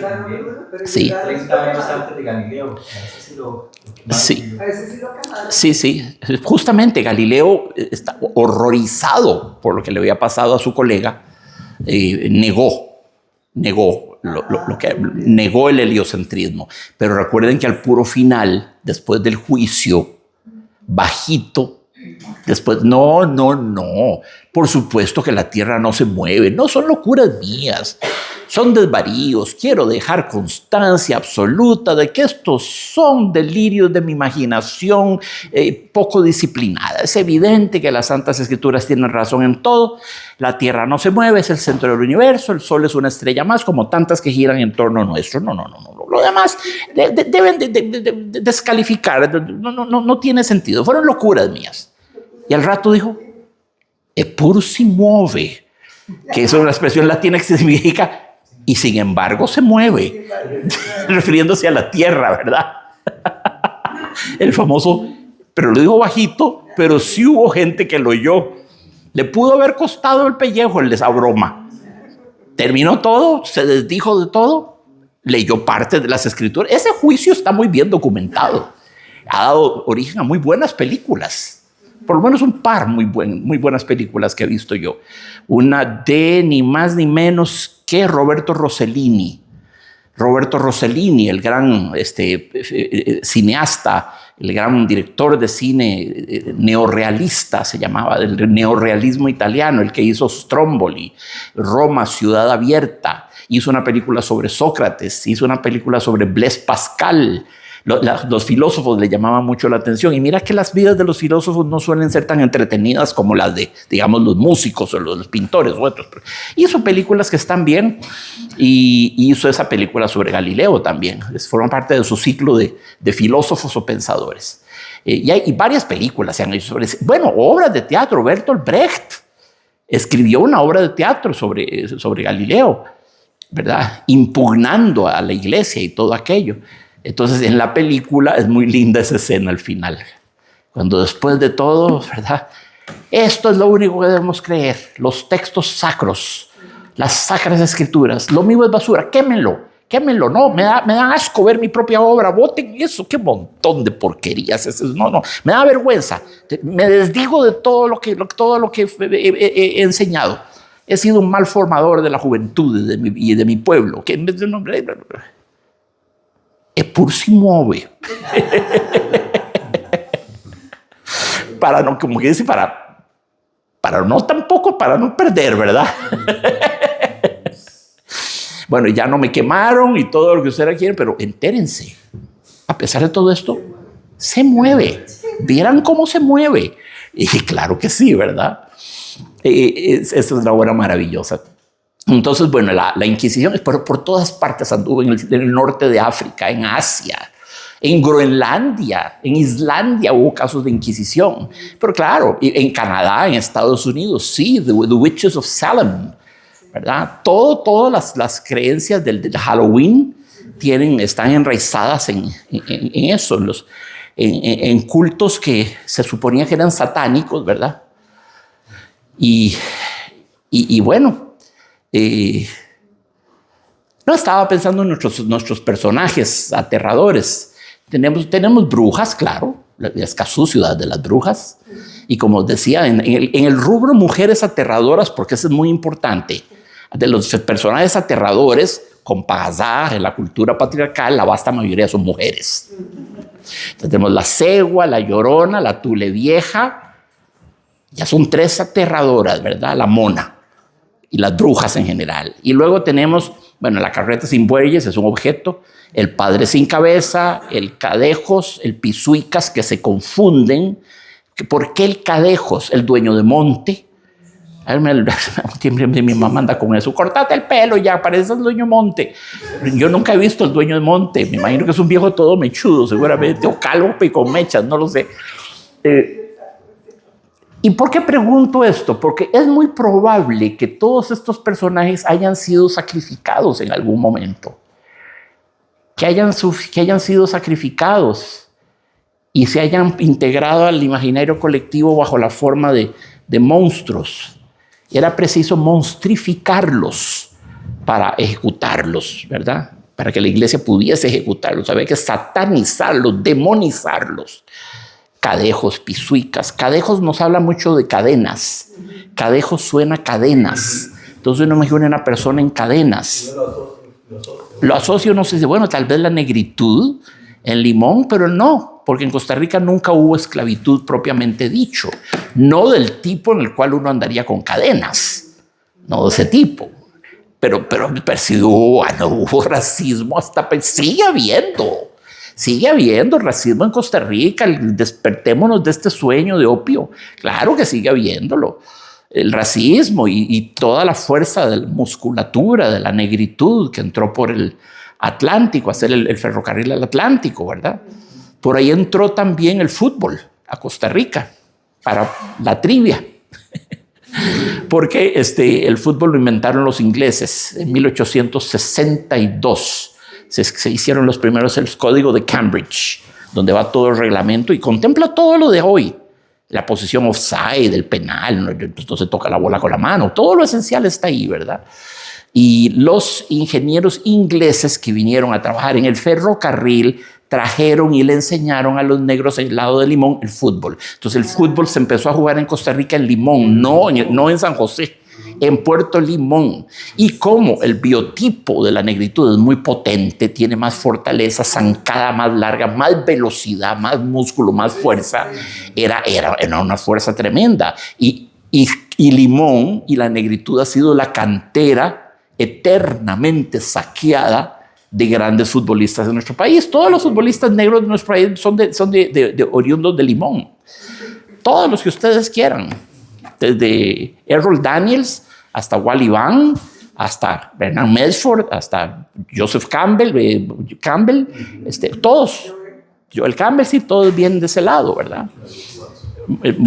Speaker 2: sí.
Speaker 5: 30 años antes de Galileo. Ese sí lo
Speaker 2: Sí.
Speaker 4: A ese sí lo quemaron.
Speaker 2: Sí, sí. Justamente Galileo está horrorizado por lo que le había pasado a su colega. Negó el heliocentrismo. Pero recuerden que al puro final, después del juicio, bajito, después, no. Por supuesto que la Tierra no se mueve. No son locuras mías. Son desvaríos. Quiero dejar constancia absoluta de que estos son delirios de mi imaginación poco disciplinada. Es evidente que las Santas Escrituras tienen razón en todo. La Tierra no se mueve, es el centro del universo. El Sol es una estrella más, como tantas que giran en torno nuestro. No. Lo demás deben de descalificar. No tiene sentido. Fueron locuras mías. Y al rato dijo, eppur si muove, que es una expresión latina que significa y sin embargo se mueve, refiriéndose a la tierra, ¿verdad? El famoso, pero lo dijo bajito, pero sí hubo gente que lo oyó. Le pudo haber costado el pellejo el de esa broma. Terminó todo, se desdijo de todo, leyó parte de las escrituras. Ese juicio está muy bien documentado. Ha dado origen a muy buenas películas. Por lo menos un par muy buenas películas que he visto yo. Una de ni más ni menos que Roberto Rossellini. Roberto Rossellini, el gran cineasta, el gran director de cine neorrealista, se llamaba, del neorrealismo italiano, el que hizo Stromboli, Roma, Ciudad Abierta. Hizo una película sobre Sócrates, hizo una película sobre Blaise Pascal. Los filósofos le llamaban mucho la atención. Y mira que las vidas de los filósofos no suelen ser tan entretenidas como las de, digamos, los músicos o los pintores o otros. Hizo películas que están bien y hizo esa película sobre Galileo también. Forman parte de su ciclo de filósofos o pensadores. Y hay varias películas se han hecho sobre eso. Bueno, obras de teatro. Bertolt Brecht escribió una obra de teatro sobre Galileo, ¿verdad? Impugnando a la iglesia y todo aquello. Entonces, en la película es muy linda esa escena al final. Cuando después de todo, ¿verdad? Esto es lo único que debemos creer. Los textos sacros, las sacras escrituras. Lo mío es basura. Quémenlo. No, me da asco ver mi propia obra. Voten eso. Qué montón de porquerías. No. Me da vergüenza. Me desdigo de todo lo que he enseñado. He sido un mal formador de la juventud y de mi pueblo. Eppur si muove. Para no, como que dice, para no tampoco, para no perder, ¿verdad? Bueno, ya no me quemaron y todo lo que ustedes quieren, pero entérense, a pesar de todo esto, se mueve. Vieran cómo se mueve. Y claro que sí, ¿verdad? Esa es una obra maravillosa. Entonces, bueno, la Inquisición por todas partes anduvo en el norte de África, en Asia, en Groenlandia, en Islandia hubo casos de Inquisición. Pero claro, en Canadá, en Estados Unidos, sí, the Witches of Salem, ¿verdad? Todas las creencias del Halloween están enraizadas en eso, en cultos que se suponía que eran satánicos, ¿verdad? Y bueno, no estaba pensando en nuestros personajes aterradores. Tenemos brujas, claro, la Escazú, ciudad de las brujas. Y como decía, en el rubro mujeres aterradoras, porque eso es muy importante. De los personajes aterradores, con Pagazá, en la cultura patriarcal, la vasta mayoría son mujeres. Entonces, tenemos la Cegua, la Llorona, la Tule Vieja. Ya son 3 aterradoras, ¿verdad? La Mona y las brujas en general. Y luego tenemos, bueno, la carreta sin bueyes es un objeto, el padre sin cabeza, el cadejos, el pisuicas, que se confunden. ¿Por qué el cadejos, el dueño de monte? Siempre mi mamá anda con eso. Cortate el pelo ya, pareces el dueño de monte. Yo nunca he visto el dueño de monte. Me imagino que es un viejo todo mechudo, seguramente, o calvo y con mechas, no lo sé. ¿Y por qué pregunto esto? Porque es muy probable que todos estos personajes hayan sido sacrificados en algún momento. Que hayan sido sacrificados y se hayan integrado al imaginario colectivo bajo la forma de monstruos. Era preciso monstrificarlos para ejecutarlos, ¿verdad? Para que la iglesia pudiese ejecutarlos. Había que satanizarlos, demonizarlos. Cadejos, pisuicas. Cadejos nos habla mucho de cadenas. Cadejos suena a cadenas. Entonces uno imagina una persona en cadenas. Lo asocio, no sé si, bueno, tal vez la negritud en Limón, pero no, porque en Costa Rica nunca hubo esclavitud propiamente dicho. No del tipo en el cual uno andaría con cadenas. No de ese tipo. Pero hubo racismo hasta... Sigue habiendo racismo en Costa Rica. Despertémonos de este sueño de opio. Claro que sigue habiéndolo. El racismo y toda la fuerza de la musculatura, de la negritud que entró por el Atlántico, a hacer el ferrocarril al Atlántico, ¿verdad? Por ahí entró también el fútbol a Costa Rica para la trivia. Porque el fútbol lo inventaron los ingleses en 1862. Se hicieron los primeros, el Código de Cambridge, donde va todo el reglamento y contempla todo lo de hoy. La posición offside, el penal, no se toca la bola con la mano, todo lo esencial está ahí, ¿verdad? Y los ingenieros ingleses que vinieron a trabajar en el ferrocarril trajeron y le enseñaron a los negros en el lado de Limón el fútbol. Entonces el fútbol se empezó a jugar en Costa Rica en Limón, no en San José, en Puerto Limón. Y como el biotipo de la negritud es muy potente, tiene más fortaleza, zancada más larga, más velocidad, más músculo, más fuerza, era una fuerza tremenda. Y Limón y la negritud ha sido la cantera eternamente saqueada de grandes futbolistas de nuestro país. Todos los futbolistas negros de nuestro país son de oriundos de Limón. Todos los que ustedes quieran. Desde Errol Daniels hasta Wally Van, hasta Bernard Medford, hasta Joseph Campbell, todos. Joel Campbell, sí, todos vienen de ese lado, ¿verdad?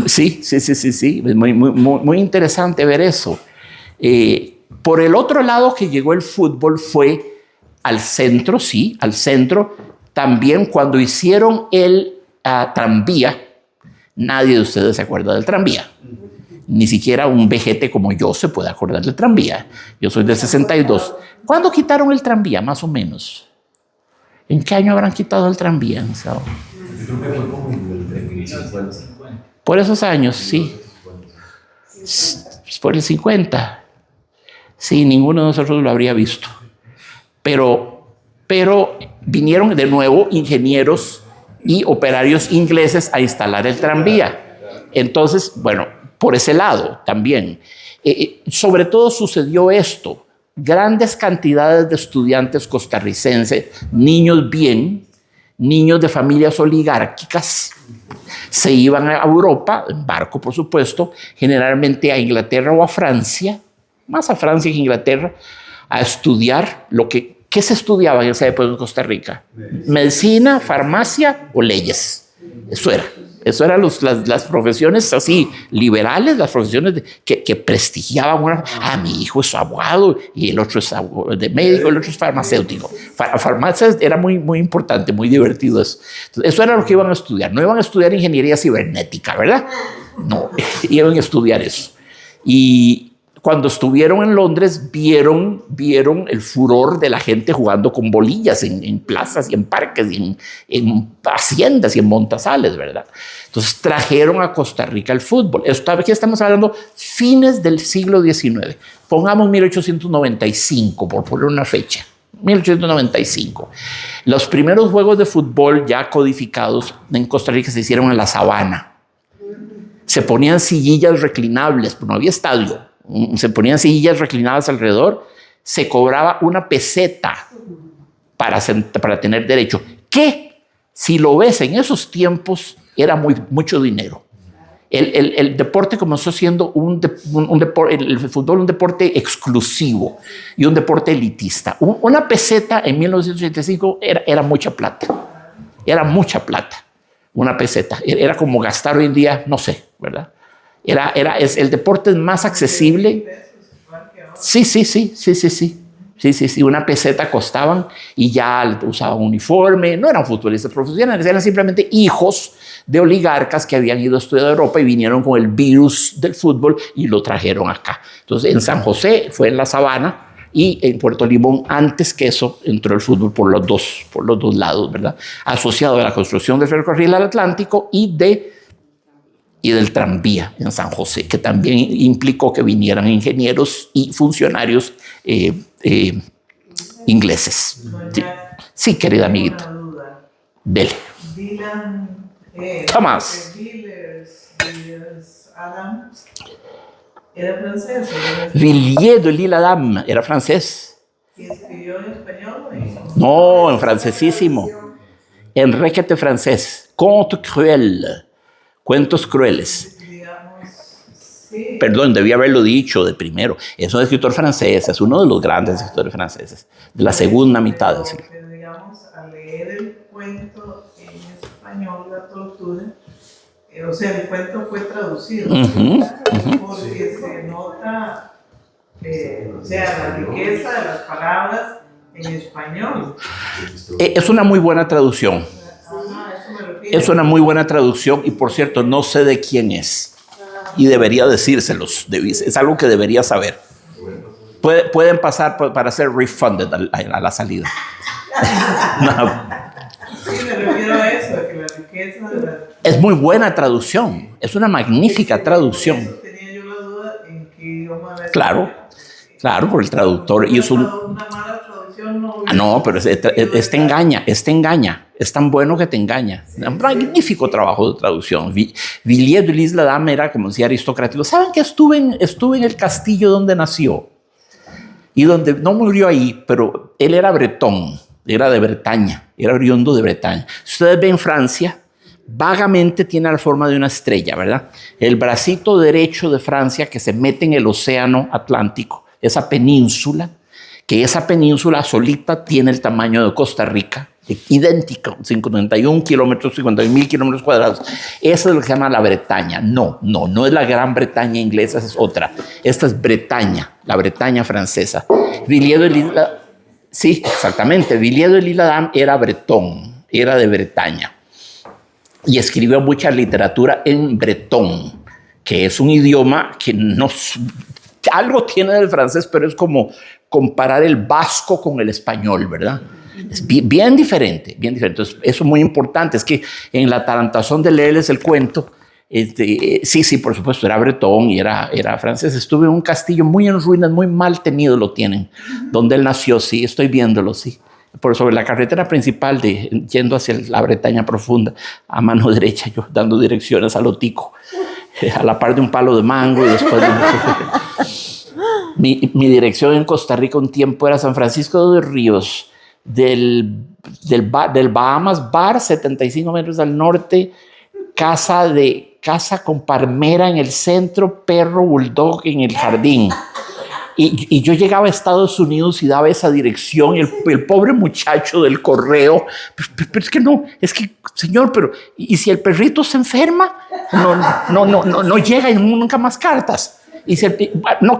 Speaker 2: Sí. Es muy interesante ver eso. Por el otro lado que llegó el fútbol fue al centro, sí, al centro. También cuando hicieron el tranvía, nadie de ustedes se acuerda del tranvía. Ni siquiera un vejete como yo se puede acordar del tranvía. Yo soy del 62. ¿Cuándo quitaron el tranvía, más o menos? ¿En qué año habrán quitado el tranvía?
Speaker 3: Yo creo que fue como en el 50.
Speaker 2: Por esos años, sí. Por el 50. Sí, ninguno de nosotros lo habría visto. Pero vinieron de nuevo ingenieros y operarios ingleses a instalar el tranvía. Entonces, bueno, por ese lado también. Sobre todo sucedió esto. Grandes cantidades de estudiantes costarricenses, niños de familias oligárquicas, se iban a Europa, en barco por supuesto, generalmente a Inglaterra o a Francia, más a Francia que a Inglaterra, a estudiar ¿qué se estudiaba en esa época en Costa Rica? Medicina, farmacia o leyes. Eso eran las profesiones así liberales, las profesiones que prestigiaban. Mi hijo es abogado y el otro es de médico, el otro es farmacéutico. Farmacia era muy, muy importante, muy divertido eso. Entonces, eso era lo que iban a estudiar. No iban a estudiar ingeniería cibernética, ¿verdad? No, iban a estudiar eso. Y cuando estuvieron en Londres, vieron el furor de la gente jugando con bolillas en plazas y en parques y en haciendas y en montazales, ¿verdad? Entonces trajeron a Costa Rica el fútbol. Aquí estamos hablando fines del siglo XIX. Pongamos 1895, por poner una fecha. 1895. Los primeros juegos de fútbol ya codificados en Costa Rica se hicieron en la sabana. Se ponían sillillas reclinables, pero no había estadio. Se ponían sillas reclinadas alrededor, se cobraba una peseta para tener derecho, que si lo ves en esos tiempos era mucho dinero. El deporte comenzó siendo el fútbol un deporte exclusivo y un deporte elitista. Una peseta en 1985 era mucha plata. Era mucha plata, una peseta. Era como gastar hoy en día, no sé, ¿verdad? Es el deporte más accesible. Sí, sí, sí, sí, sí, sí. Sí, sí, sí, una peseta costaban y ya usaban uniforme, no eran futbolistas profesionales, eran simplemente hijos de oligarcas que habían ido a estudiar a Europa y vinieron con el virus del fútbol y lo trajeron acá. Entonces, en San José fue en la Sabana y en Puerto Limón, antes que eso, entró el fútbol por los dos lados, ¿verdad? Asociado a la construcción del ferrocarril al Atlántico y del tranvía en San José, que también implicó que vinieran ingenieros y funcionarios ingleses. Sí, sí, querida amiguita. Dele.
Speaker 4: Dylan
Speaker 2: Thomas.
Speaker 4: Adams era francés.
Speaker 2: Villiers de l'Isle-Adam era francés.
Speaker 4: ¿Y escribió en español?
Speaker 2: No, en francesísimo. Enriquete francés. Conte cruel. Cuentos crueles.
Speaker 4: Digamos, sí.
Speaker 2: Perdón, debí haberlo dicho de primero. Es un escritor francés, es uno de los grandes escritores franceses, de la segunda mitad del siglo.
Speaker 4: Pero, digamos, al leer el cuento en español, La tortura, o sea, el cuento fue traducido, porque se nota, o sea, la riqueza de las palabras en español.
Speaker 2: Es una muy buena traducción. Es una muy buena traducción y, por cierto, no sé de quién es y debería decírselos. Es algo que debería saber. Pueden pasar para ser refunded a la salida. No.
Speaker 4: Sí, me refiero a eso, a que la riqueza de la...
Speaker 2: Es muy buena traducción. Es una magnífica traducción.
Speaker 4: Eso tenía yo la duda en qué idioma era.
Speaker 2: Claro, por el traductor. Y es
Speaker 4: una mala traducción no...
Speaker 2: No, pero te engaña. Es tan bueno que te engaña. Un magnífico trabajo de traducción. Villiers de l'Isle-Adam era, como decía, aristocrático. ¿Saben que estuve en el castillo donde nació? Y donde no murió ahí, pero él era bretón, era de Bretaña, era oriundo de Bretaña. Si ustedes ven Francia, vagamente tiene la forma de una estrella, ¿verdad? El bracito derecho de Francia que se mete en el océano Atlántico, esa península solita tiene el tamaño de Costa Rica, idéntica, 51 kilómetros, 51.000 kilómetros cuadrados. Eso es lo que se llama la Bretaña. No es la Gran Bretaña inglesa, esa es otra. Esta es Bretaña, la Bretaña francesa. Villiers de l'Isle-Adam, sí, exactamente. Villiers de l'Isle-Adam era bretón, era de Bretaña. Y escribió mucha literatura en bretón, que es un idioma que algo tiene del francés, pero es como comparar el vasco con el español, ¿verdad? Es bien diferente, bien diferente. Entonces, eso es muy importante. Es que en la tarantazón de leerles el cuento, sí, por supuesto, era bretón y era francés. Estuve en un castillo muy en ruinas, muy mal tenido lo tienen, donde él nació, sí, estoy viéndolo, sí. Por sobre la carretera principal yendo hacia la Bretaña profunda, a mano derecha, yo dando direcciones a lo tico, a la par de un palo de mango y después de... Mi dirección en Costa Rica un tiempo era San Francisco de Ríos, del Bahamas Bar, 75 metros al norte, casa con palmera en el centro, perro bulldog en el jardín. Y yo llegaba a Estados Unidos y daba esa dirección y el pobre muchacho del correo, pero es que no, es que, señor, pero ¿y si el perrito se enferma? No llega y nunca más cartas. Y si no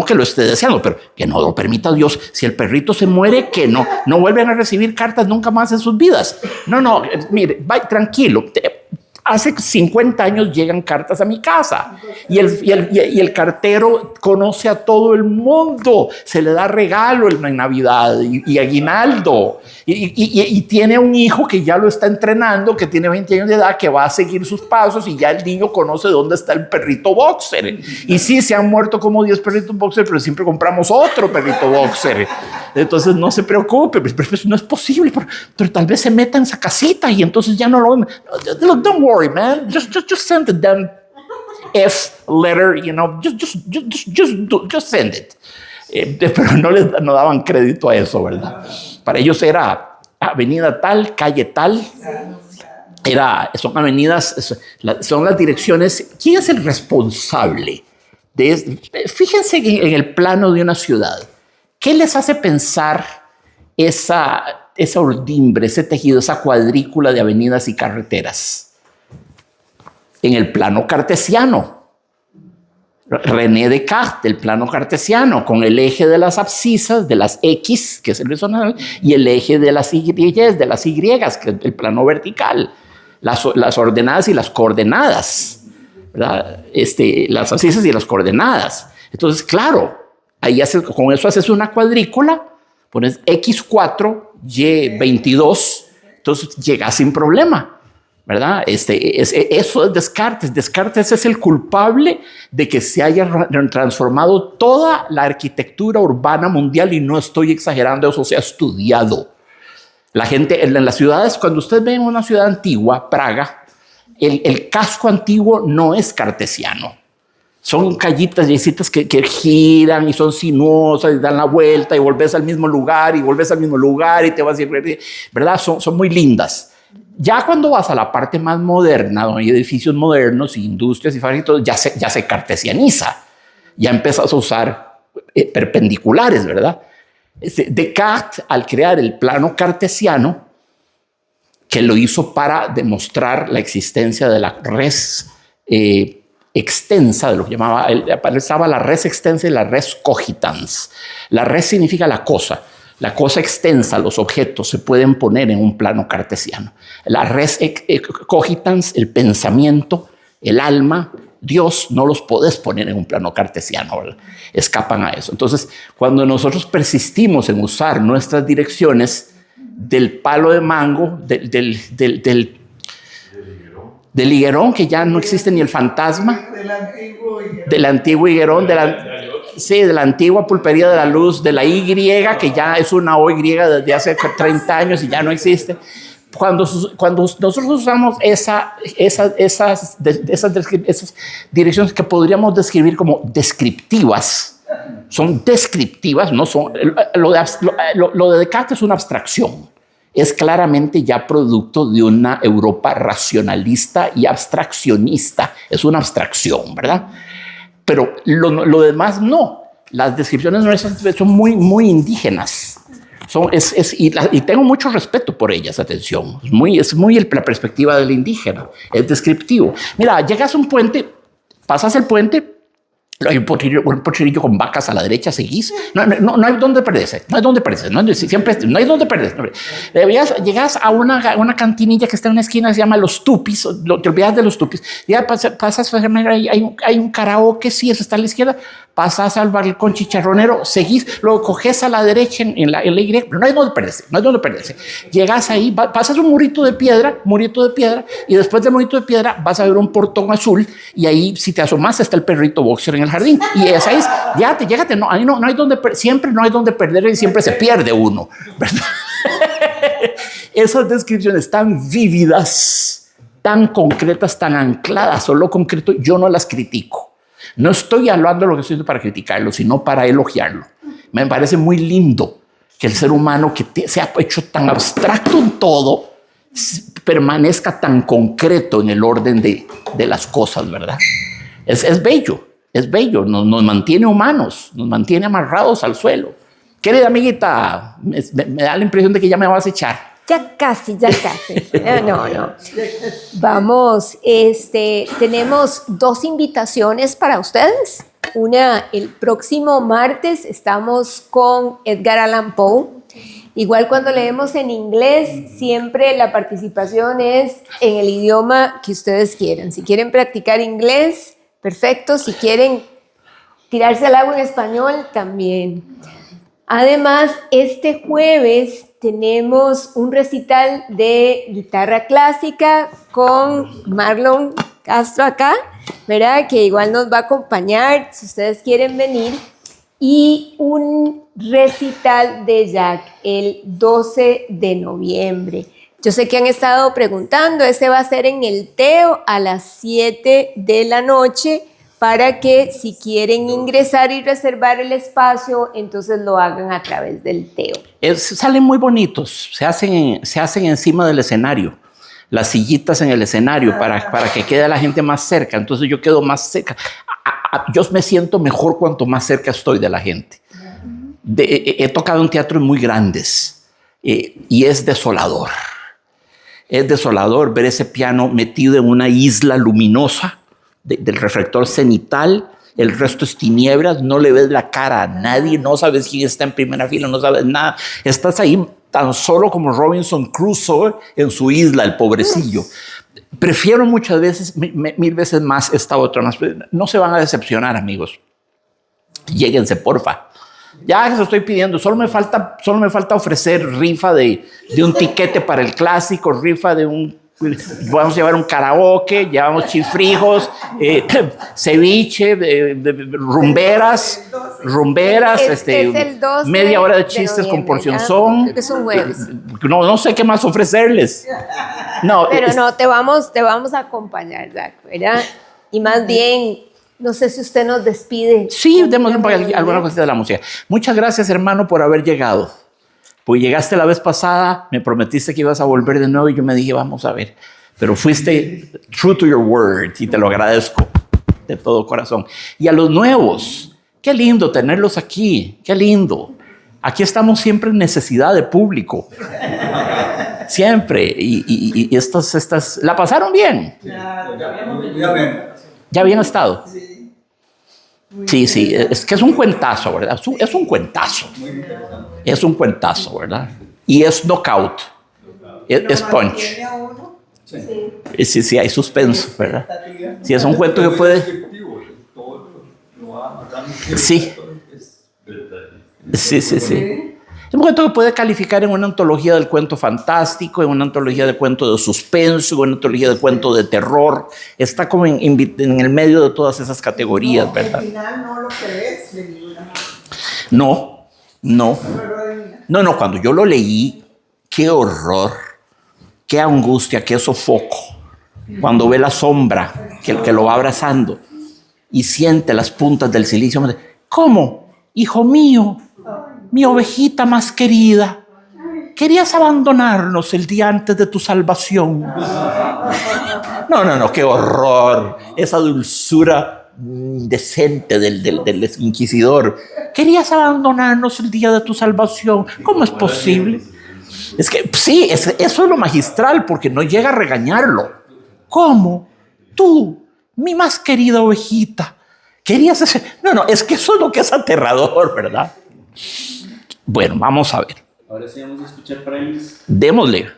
Speaker 2: que lo esté deseando, pero que no lo permita Dios. Si el perrito se muere, que no vuelven a recibir cartas nunca más en sus vidas. Mire, vaya tranquilo. Hace 50 años llegan cartas a mi casa y el cartero conoce a todo el mundo, se le da regalo en Navidad y aguinaldo y tiene un hijo que ya lo está entrenando, que tiene 20 años de edad, que va a seguir sus pasos y ya el niño conoce dónde está el perrito boxer. Y sí, se han muerto como 10 perritos boxer, pero siempre compramos otro perrito boxer. Entonces no se preocupe, pero eso no es posible, pero tal vez se meta en esa casita y entonces ya no lo... Don't worry, man. Just send the damn F letter, just send it. Pero no daban crédito a eso, ¿verdad? Para ellos era avenida tal, calle tal. Son avenidas, son las direcciones. ¿Quién es el responsable? Fíjense en el plano de una ciudad. ¿Qué les hace pensar esa urdimbre, ese tejido, esa cuadrícula de avenidas y carreteras? en el plano cartesiano. René Descartes, el plano cartesiano, con el eje de las abscisas, de las X, que es el horizontal, y el eje de las Y, de las Y, que es el plano vertical. Las ordenadas y las coordenadas, ¿verdad? Las abscisas y las coordenadas. Entonces, claro, ahí con eso haces una cuadrícula, pones X4, Y22, entonces llegas sin problema. ¿Verdad? Eso es Descartes. Descartes es el culpable de que se haya transformado toda la arquitectura urbana mundial, y no estoy exagerando, eso se ha estudiado. La gente en las ciudades, cuando usted ve en una ciudad antigua, Praga, el casco antiguo no es cartesiano. Son callitas y que giran y son sinuosas y dan la vuelta y volvés al mismo lugar y te vas a ir, ¿verdad? Son muy lindas. Ya cuando vas a la parte más moderna, donde hay edificios modernos, industrias y fábricas, ya se cartesianiza. Ya empiezas a usar perpendiculares, ¿verdad? Descartes, al crear el plano cartesiano, que lo hizo para demostrar la existencia de la res extensa, de lo que llamaba, estaba la res extensa y la res cogitans. La res significa la cosa extensa, los objetos se pueden poner en un plano cartesiano. La res cogitans, el pensamiento, el alma, Dios, no los podés poner en un plano cartesiano, ¿verdad? Escapan a eso. Entonces, cuando nosotros persistimos en usar nuestras direcciones del palo de mango, del higuerón, que ya no existe ni el fantasma, del antiguo higuerón, de la antigua pulpería de la luz, de la Y, que ya es una OY desde hace 30 años y ya no existe. Cuando nosotros usamos esas direcciones que podríamos describir como descriptivas, son descriptivas, no son, lo de Descartes es una abstracción. Es claramente ya producto de una Europa racionalista y abstraccionista. Es una abstracción, ¿verdad? Pero lo demás no. Las descripciones nuestras son muy, muy indígenas. Y tengo mucho respeto por ellas, atención. Es muy la perspectiva del indígena. Es descriptivo. Mira, llegas a un puente, pasas el puente, hay un pocherillo con vacas a la derecha, seguís. No hay dónde perderse. No hay dónde perderse. No hay dónde perderse. Llegas a una cantinilla que está en una esquina, se llama Los Tupis. Te olvidas de Los Tupis. Ya pasas, hay un karaoke, sí, eso está a la izquierda. Pasas al balcón chicharronero, seguís, luego coges a la derecha en la Y, pero no hay dónde perderse. Llegas ahí, pasas un murito de piedra, y después del murito de piedra vas a ver un portón azul, y ahí, si te asomas, está el perrito boxer en el jardín. Y esa es, llégate, no hay donde, siempre no hay donde perder, y siempre se pierde uno, ¿verdad? Esas descripciones tan vívidas, tan concretas, tan ancladas, solo concreto, yo no las critico. No estoy hablando de lo que estoy para criticarlo, sino para elogiarlo. Me parece muy lindo que el ser humano, que se ha hecho tan abstracto en todo, permanezca tan concreto en el orden de las cosas, ¿verdad? Es bello, nos mantiene humanos, nos mantiene amarrados al suelo. Querida amiguita, me da la impresión de que ya me vas a echar.
Speaker 1: Ya casi. No. Vamos, tenemos 2 invitaciones para ustedes. Una, el próximo martes estamos con Edgar Allan Poe. Igual cuando leemos en inglés, siempre la participación es en el idioma que ustedes quieran. Si quieren practicar inglés, perfecto. Si quieren tirarse al agua en español, también. Además, este jueves tenemos un recital de guitarra clásica con Marlon Castro acá, ¿verdad? Que igual nos va a acompañar si ustedes quieren venir. Y un recital de Jack el 12 de noviembre. Yo sé que han estado preguntando, ese va a ser en el Teo a las 7 de la noche, para que si quieren ingresar y reservar el espacio, entonces lo hagan a través del Teo.
Speaker 2: Salen muy bonitos, se hacen encima del escenario, las sillitas en el escenario para que quede la gente más cerca, entonces yo quedo más cerca. Yo me siento mejor cuanto más cerca estoy de la gente. He tocado en teatros muy grandes y es desolador. Es desolador ver ese piano metido en una isla luminosa del reflector cenital. El resto es tinieblas, no le ves la cara a nadie, no sabes quién está en primera fila, no sabes nada. Estás ahí tan solo como Robinson Crusoe en su isla, el pobrecillo. Prefiero muchas veces, mil veces más esta otra. No se van a decepcionar, amigos. Lléguense, porfa. Ya se estoy pidiendo, solo me falta ofrecer rifa de un tiquete para el clásico, rifa de un... Vamos a llevar un karaoke, llevamos chifrijos, ceviche, rumberas,
Speaker 1: Es el 12
Speaker 2: media hora de
Speaker 1: de
Speaker 2: chistes con
Speaker 1: noviembre,
Speaker 2: porción
Speaker 1: ya,
Speaker 2: son.
Speaker 1: es un jueves.
Speaker 2: No sé qué más ofrecerles. No,
Speaker 1: Pero no, te vamos a acompañar, Zach, ¿verdad? Y más bien, no sé si usted nos despide.
Speaker 2: Sí, démosle alguna cosita de la música. Muchas gracias, hermano, por haber llegado. Pues llegaste la vez pasada, me prometiste que ibas a volver de nuevo y yo me dije, vamos a ver. Pero fuiste true to your word y te lo agradezco de todo corazón. Y a los nuevos, qué lindo tenerlos aquí, qué lindo. Aquí estamos siempre en necesidad de público. Siempre. Y estas, ¿la pasaron bien? ¿Ya habían estado? Sí, es que es un cuentazo, ¿verdad? Es un cuentazo. Es un cuentazo, ¿verdad? Y es knockout. Es punch. Sí, hay suspenso, ¿verdad? Sí, es un cuento que puede... Sí. Es un cuento que puede calificar en una antología del cuento fantástico, en una antología de cuento de suspenso, en una antología de cuento de terror. Está como en el medio de todas esas categorías, ¿verdad?
Speaker 4: Al final no lo crees, le digo una cosa.
Speaker 2: No, cuando yo lo leí, qué horror, qué angustia, qué sofoco. Cuando ve la sombra que lo va abrazando y siente las puntas del silicio. ¿Cómo? Hijo mío, mi ovejita más querida, querías abandonarnos el día antes de tu salvación. No, qué horror. Esa dulzura indecente del inquisidor. Querías abandonarnos el día de tu salvación. ¿Cómo es posible? Es que sí, eso es lo magistral, porque no llega a regañarlo. ¿Cómo? Tú, mi más querida ovejita, querías ese... No, es que eso es lo que es aterrador, ¿verdad? Bueno, vamos a ver.
Speaker 5: Ahora sí vamos a escuchar frames.
Speaker 2: Démosle.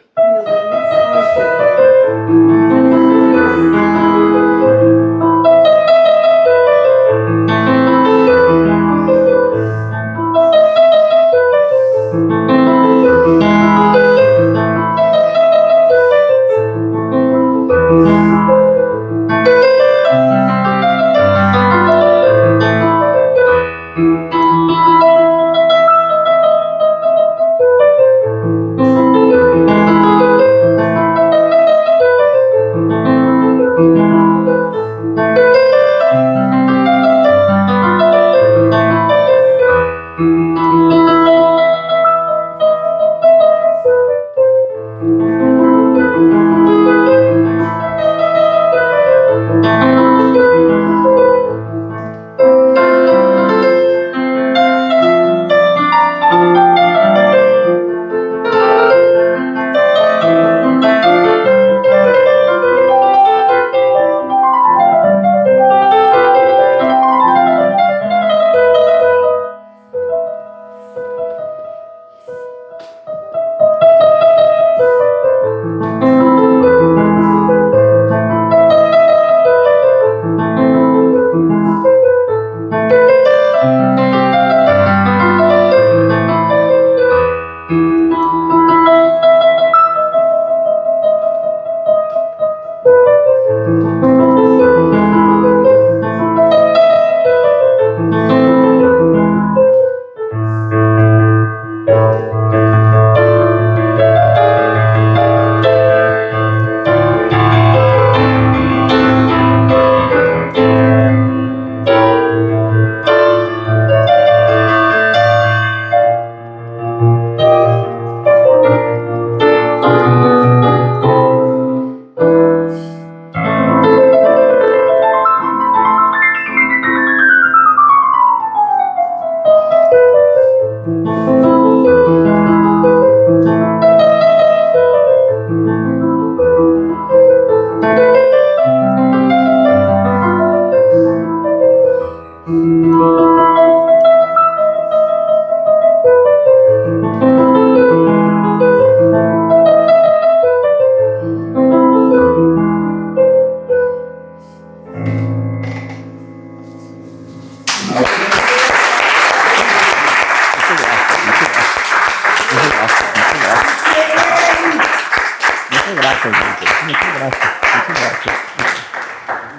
Speaker 2: gracias. Muchas gracias. Muchas gracias.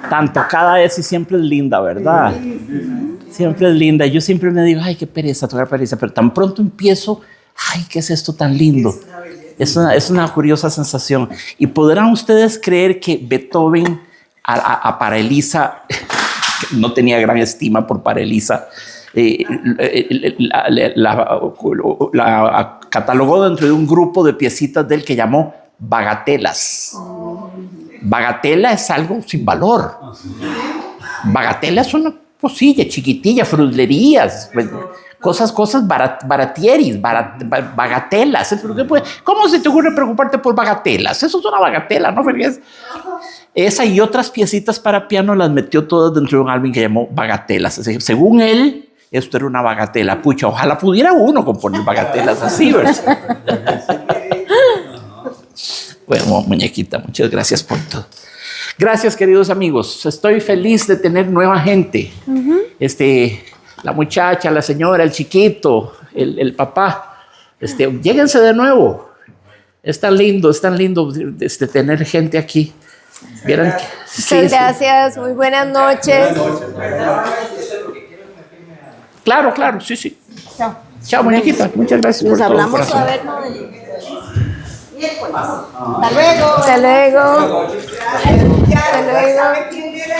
Speaker 2: Tanto, cada ESI siempre es linda, ¿verdad? Siempre es linda. Yo siempre me digo, ay, qué pereza, tocar pereza, pero tan pronto empiezo, ay, ¿qué es esto tan lindo? Es una curiosa sensación. Y podrán ustedes creer que Beethoven a Paralisa, no tenía gran estima por Paralisa, la catalogó dentro de un grupo de piecitas de él que llamó bagatelas. Bagatela es algo sin valor. Bagatela es una cosilla chiquitilla, fruslerías, cosas baratieris, bagatelas. ¿Cómo se te ocurre preocuparte por bagatelas? Eso es una bagatela, ¿no? Esa y otras piecitas para piano las metió todas dentro de un álbum que llamó Bagatelas. Así, según él, esto era una bagatela. Pucha, ojalá pudiera uno componer bagatelas así, ¿verdad? Bueno, muñequita, muchas gracias por todo. Gracias, queridos amigos. Estoy feliz de tener nueva gente. La muchacha, la señora, el chiquito, el papá. Lléguense de nuevo. Es tan lindo tener gente aquí. ¿Vieron?
Speaker 1: Muchas gracias, muy buenas noches.
Speaker 2: Claro, sí. Chao, muñequita. Muchas gracias.
Speaker 6: Nos
Speaker 2: por todo,
Speaker 6: hablamos
Speaker 2: corazón.
Speaker 6: a ver, ¿no? Hasta luego.
Speaker 1: Hasta luego. Hasta luego.